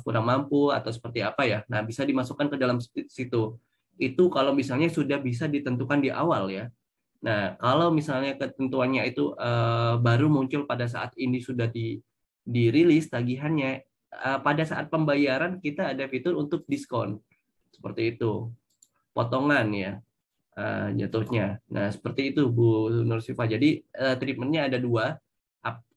kurang mampu atau seperti apa ya. Nah, bisa dimasukkan ke dalam situ. Itu kalau misalnya sudah bisa ditentukan di awal ya. Nah, kalau misalnya ketentuannya itu baru muncul pada saat ini sudah dirilis tagihannya, pada saat pembayaran kita ada fitur untuk diskon. Seperti itu. Potongan ya jatuhnya. Nah, seperti itu Bu Nursifah. Jadi treatmentnya ada dua.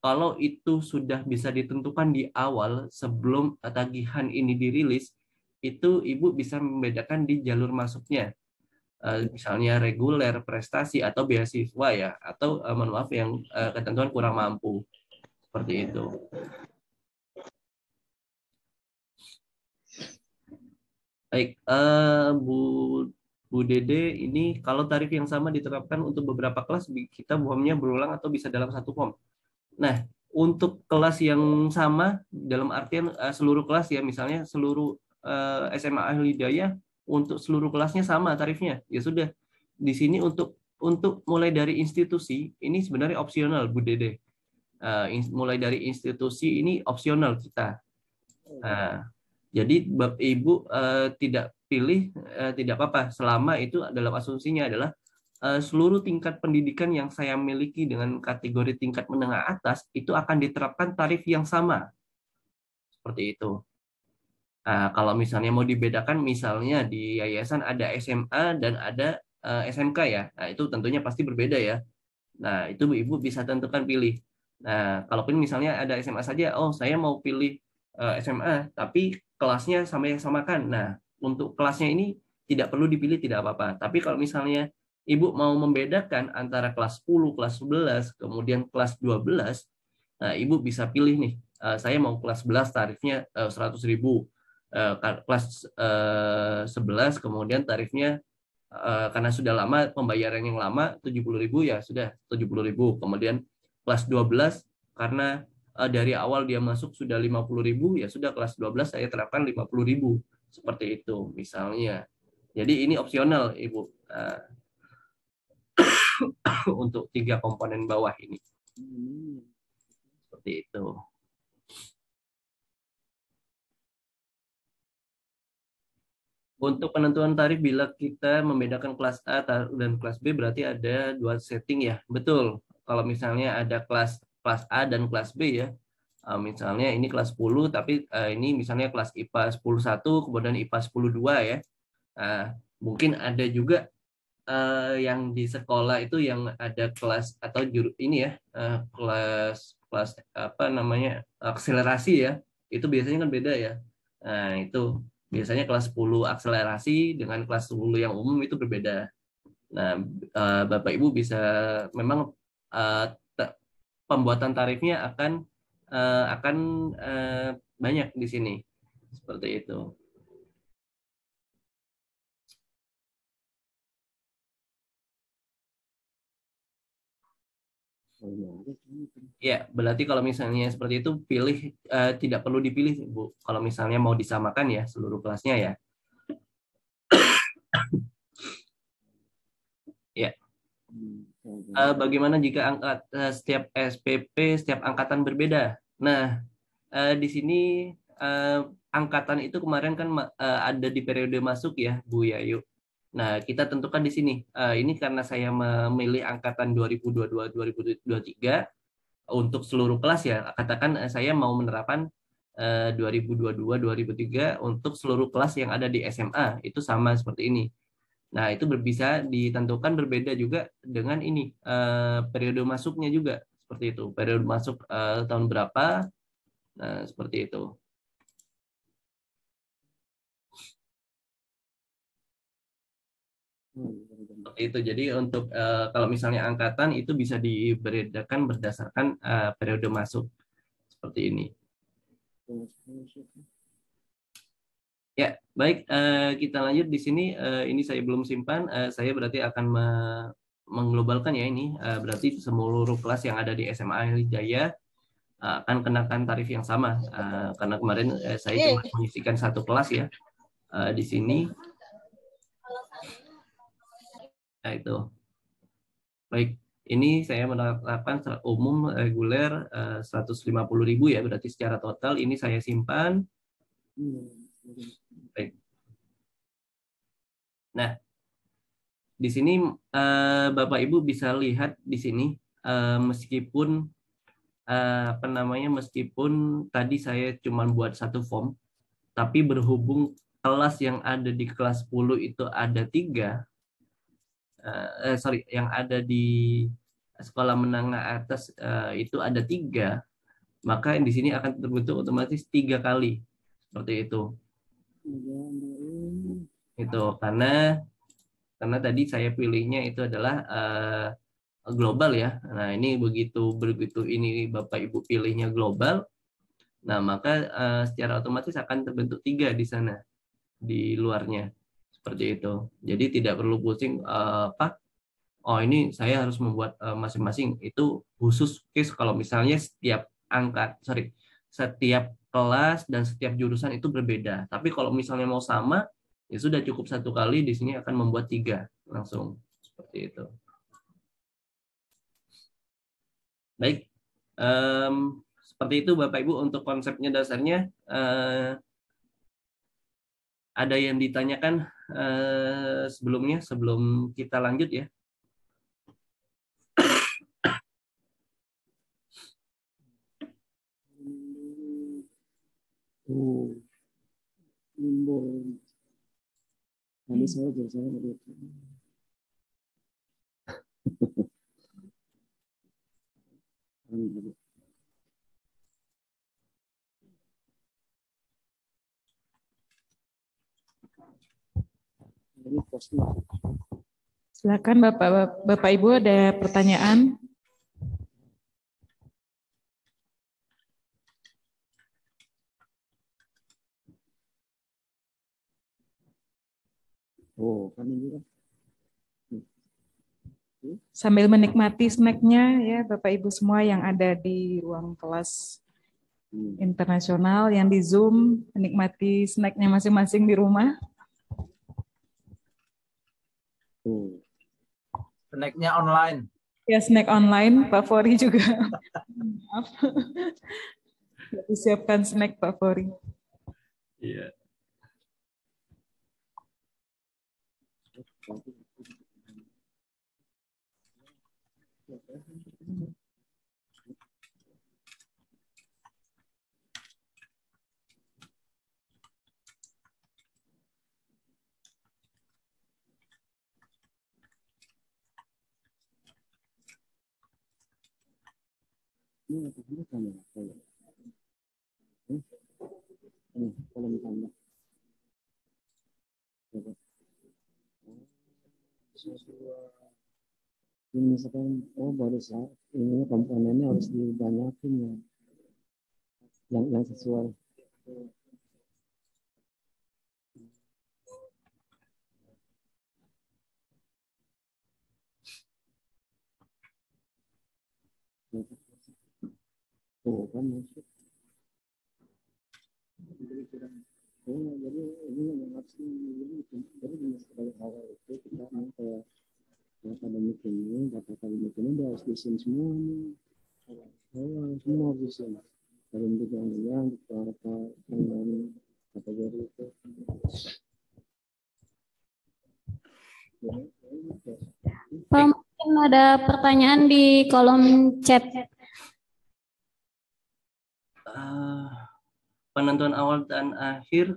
Kalau itu sudah bisa ditentukan di awal sebelum tagihan ini dirilis, itu Ibu bisa membedakan di jalur masuknya. Misalnya reguler, prestasi, atau beasiswa ya, atau mohon maaf yang ketentuan kurang mampu. Seperti itu. Baik, Bu Dede, ini kalau tarif yang sama diterapkan untuk beberapa kelas, kita formnya berulang atau bisa dalam satu form. Nah, untuk kelas yang sama, dalam artian seluruh kelas ya, misalnya seluruh SMA Al-Hidayah, untuk seluruh kelasnya sama tarifnya. Ya sudah, di sini untuk mulai dari institusi, ini sebenarnya opsional, Bu Dede. Mulai dari institusi ini opsional kita. Jadi Ibu tidak pilih, tidak apa-apa, selama itu dalam asumsinya adalah seluruh tingkat pendidikan yang saya miliki dengan kategori tingkat menengah atas itu akan diterapkan tarif yang sama. Seperti itu. Nah, kalau misalnya mau dibedakan, misalnya di yayasan ada SMA dan ada SMK ya, nah itu tentunya pasti berbeda ya. Nah, itu Ibu bisa tentukan pilih. Nah, kalaupun misalnya ada SMA saja, oh saya mau pilih SMA, tapi kelasnya samakan. Nah, untuk kelasnya ini tidak perlu dipilih tidak apa-apa. Tapi kalau misalnya Ibu mau membedakan antara kelas 10, kelas 11, kemudian kelas 12, nah Ibu bisa pilih nih, saya mau kelas 11 tarifnya 100.000, kelas 11 kemudian tarifnya karena sudah lama pembayaran yang lama 70.000 ya sudah 70.000. Kemudian kelas 12 karena dari awal dia masuk sudah 50.000 ya sudah kelas 12 saya terapkan 50.000 seperti itu misalnya. Jadi ini opsional Ibu untuk 3 komponen bawah ini. Seperti itu. Untuk penentuan tarif bila kita membedakan kelas A dan kelas B berarti ada 2 setting ya. Betul. Kalau misalnya ada kelas A dan kelas B ya. Misalnya ini kelas 10 tapi ini misalnya kelas IPA 10.1 kemudian IPA 10.2 ya. Mungkin ada juga yang di sekolah itu yang ada kelas atau ini ya, kelas apa namanya akselerasi ya. Itu biasanya kan beda ya. Nah, itu biasanya kelas 10 akselerasi dengan kelas 10 yang umum itu berbeda. Nah, Bapak Ibu bisa memang pembuatan tarifnya akan banyak di sini. Seperti itu. Ya, berarti kalau misalnya seperti itu pilih tidak perlu dipilih Bu. Kalau misalnya mau disamakan ya seluruh kelasnya ya. Ya. Bagaimana jika setiap SPP setiap angkatan berbeda? Nah, di sini angkatan itu kemarin kan ada di periode masuk ya Bu Yayu. Nah, kita tentukan di sini. Ini karena saya memilih angkatan 2022-2023 untuk seluruh kelas ya. Katakan saya mau menerapkan 2022-2023 untuk seluruh kelas yang ada di SMA. Itu sama seperti ini. Nah, itu bisa ditentukan berbeda juga dengan ini periode masuknya juga seperti itu. Periode masuk tahun berapa? Nah, seperti itu. Seperti itu. Jadi untuk kalau misalnya angkatan itu bisa dibedakan berdasarkan periode masuk seperti ini. Ya, baik. Kita lanjut di sini. Ini saya belum simpan. Saya berarti akan mengglobalkan ya ini. Berarti seluruh kelas yang ada di SMA Jaya akan kenakan tarif yang sama. Karena kemarin saya cuma mengisikan satu kelas ya di sini. Nah, itu. Baik, ini saya menerapkan secara umum reguler 150.000 ya, berarti secara total ini saya simpan. Baik. Nah, di sini Bapak Ibu bisa lihat di sini meskipun apa namanya meskipun tadi saya cuma buat satu form, tapi berhubung kelas yang ada di kelas 10 itu ada 3, yang ada di sekolah menengah atas itu ada 3, maka di sini akan terbentuk otomatis 3 kali seperti itu. Itu karena tadi saya pilihnya itu adalah global ya. Nah ini begitu ini Bapak Ibu pilihnya global, nah maka secara otomatis akan terbentuk 3 di sana di luarnya seperti itu. Jadi tidak perlu pusing oh ini saya harus membuat masing-masing. Itu khusus case kalau misalnya setiap setiap kelas dan setiap jurusan itu berbeda. Tapi kalau misalnya mau sama, ya sudah cukup satu kali di sini akan membuat 3 langsung seperti itu. Baik, seperti itu Bapak Ibu untuk konsepnya dasarnya. Ada yang ditanyakan sebelumnya sebelum kita lanjut ya? Nanti saya biasanya Silakan Bapak Ibu, ada pertanyaan? Oh, kan ini kan. Sambil menikmati snacknya ya Bapak Ibu semua yang ada di ruang kelas internasional, yang di Zoom, menikmati snacknya masing-masing di rumah. Snacknya online. Ya, snack online, Pak Fori juga. Maaf. Disiapkan snack Pak Fori. Iya. Ini misalkan, oh baru saat ini komponennya harus dibanyakin ya, yang sesuai. Oh kan masuk. Oh jadi ini yang harus jadi sebagai awal itu kita kayak akademik ini, data akademik ini udah harus disin semua nih. Semua harus disin. Kalau untuk yang apa yang kategori itu. Pak, mungkin ada pertanyaan di kolom chat. Penentuan awal dan akhir.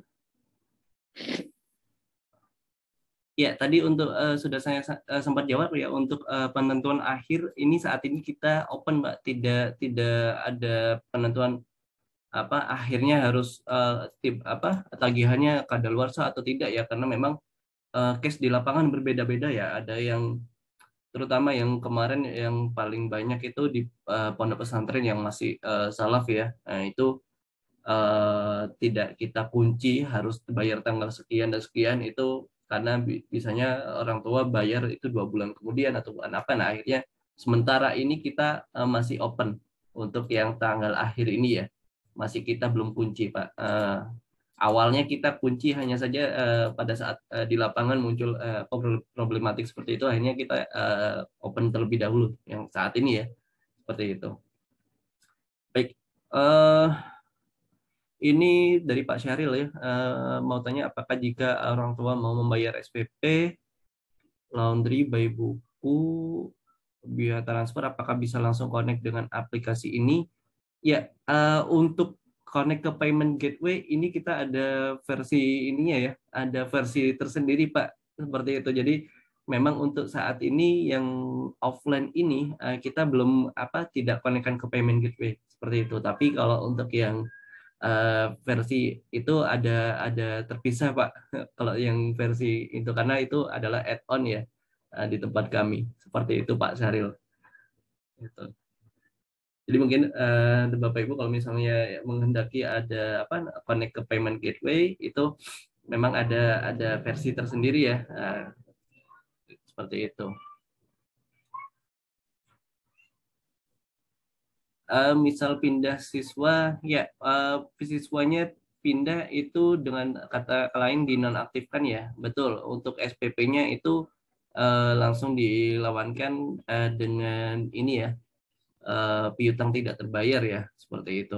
Ya, tadi untuk sudah saya sempat jawab ya, untuk penentuan akhir ini saat ini kita open, Mbak. Tidak ada penentuan apa akhirnya harus tagihannya kadaluarsa atau tidak ya, karena memang case di lapangan berbeda-beda ya. Ada yang terutama yang kemarin yang paling banyak itu di pondok pesantren yang masih salaf ya. Nah, itu tidak kita kunci harus bayar tanggal sekian dan sekian, itu karena biasanya orang tua bayar itu 2 bulan kemudian atau bulan apa. Nah, akhirnya sementara ini kita masih open untuk yang tanggal akhir ini ya, masih kita belum kunci, Pak. Awalnya kita kunci hanya saja pada saat di lapangan muncul problematik seperti itu, akhirnya kita open terlebih dahulu yang saat ini ya, seperti itu. Baik, ini dari Pak Syahril ya, mau tanya apakah jika orang tua mau membayar SPP, laundry, bayi buku, biaya transfer, apakah bisa langsung connect dengan aplikasi ini? Ya, untuk connect ke payment gateway ini kita ada versi ininya ya, ada versi tersendiri Pak, seperti itu. Jadi memang untuk saat ini yang offline ini kita belum tidak connectkan ke payment gateway seperti itu. Tapi kalau untuk yang versi itu ada terpisah Pak. Kalau yang versi itu karena itu adalah add-on ya di tempat kami, seperti itu Pak Syahril. Gitu. Jadi mungkin Bapak Ibu kalau misalnya menghendaki ada connect ke payment gateway itu memang ada versi tersendiri ya, seperti itu. Misal pindah siswa ya, siswanya pindah itu dengan kata lain dinonaktifkan ya, betul. Untuk SPP-nya itu langsung dilawankan dengan ini ya, piutang tidak terbayar ya, seperti itu,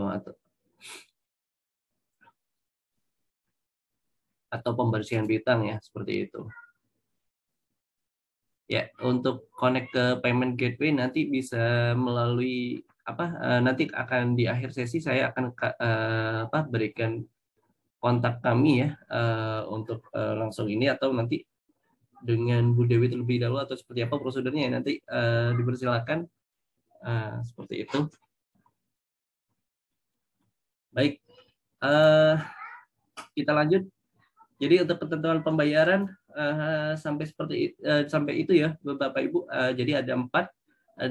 atau pembersihan piutang ya, seperti itu. Ya, untuk connect ke payment gateway nanti bisa melalui nanti akan di akhir sesi saya akan berikan kontak kami ya untuk langsung ini, atau nanti dengan Bu Dewi terlebih dahulu atau seperti apa prosedurnya ya, nanti dipersilakan seperti itu. Baik, kita lanjut. Jadi untuk ketentuan pembayaran sampai itu ya Bapak Ibu. Jadi ada 4.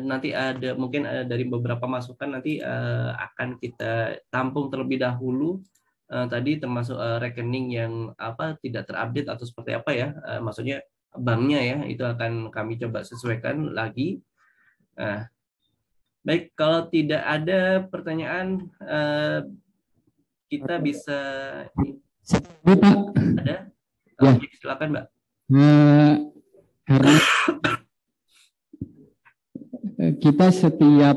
Nanti ada mungkin dari beberapa masukan nanti akan kita tampung terlebih dahulu. Tadi termasuk rekening yang tidak terupdate atau seperti apa ya, maksudnya banknya ya, itu akan kami coba sesuaikan lagi. Baik, kalau tidak ada pertanyaan, kita bisa Pak. ada. Ya. Silakan Mbak. Karena kita setiap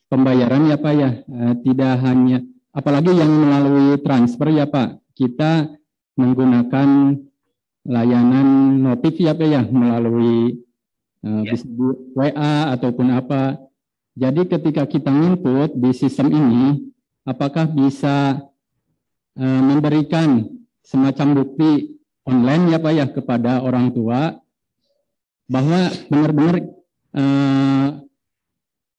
pembayaran ya Pak ya, tidak hanya, apalagi yang melalui transfer ya Pak, kita menggunakan layanan notif ya Pak ya, melalui bisa WA ataupun apa. Jadi ketika kita input di sistem ini, apakah bisa memberikan semacam bukti online ya Pak ya kepada orang tua bahwa benar-benar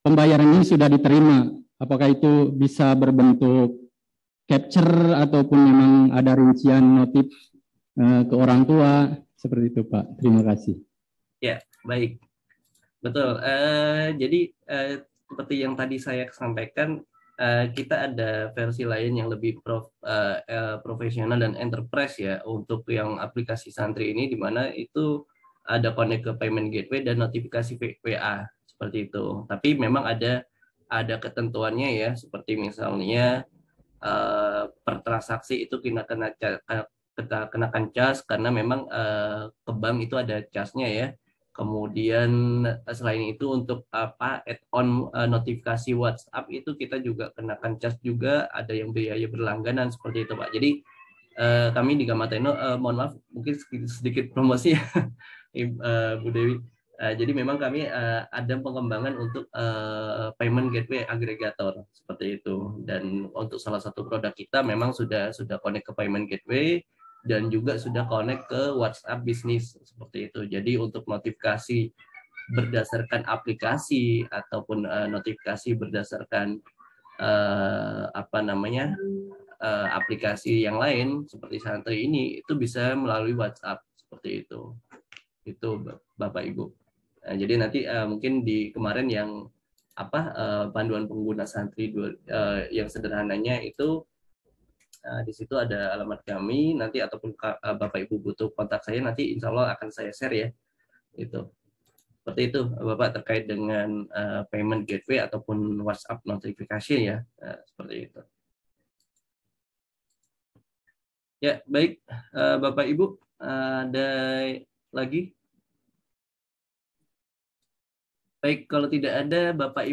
pembayaran ini sudah diterima? Apakah itu bisa berbentuk capture ataupun memang ada rincian notif ke orang tua seperti itu Pak? Terima kasih. Ya, baik. Betul. Jadi seperti yang tadi saya sampaikan, kita ada versi lain yang lebih profesional dan enterprise ya untuk yang aplikasi Santri ini, di mana itu ada connect ke payment gateway dan notifikasi WA seperti itu. Tapi memang ada ketentuannya ya, seperti misalnya per transaksi itu kita kenakan charge karena memang ke bank itu ada charge-nya ya. Kemudian selain itu untuk add-on notifikasi WhatsApp itu kita juga kenakan charge juga, ada yang biaya berlangganan seperti itu Pak. Jadi kami di Gamateno, mohon maaf mungkin sedikit promosi ya Bu Dewi. Jadi memang kami ada pengembangan untuk payment gateway agregator seperti itu, dan untuk salah satu produk kita memang sudah connect ke payment gateway dan juga sudah connect ke WhatsApp bisnis seperti itu. Jadi untuk notifikasi berdasarkan aplikasi ataupun notifikasi berdasarkan aplikasi yang lain seperti Santri ini itu bisa melalui WhatsApp seperti itu. Itu Bapak Ibu. Jadi nanti mungkin di kemarin yang panduan pengguna Santri yang sederhananya itu di situ ada alamat kami nanti, ataupun Bapak Ibu butuh kontak saya nanti insya Allah akan saya share ya. Itu seperti itu Bapak terkait dengan payment gateway ataupun WhatsApp notifikasi ya, seperti itu. Ya baik Bapak Ibu, ada lagi? Baik, kalau tidak ada Bapak Ibu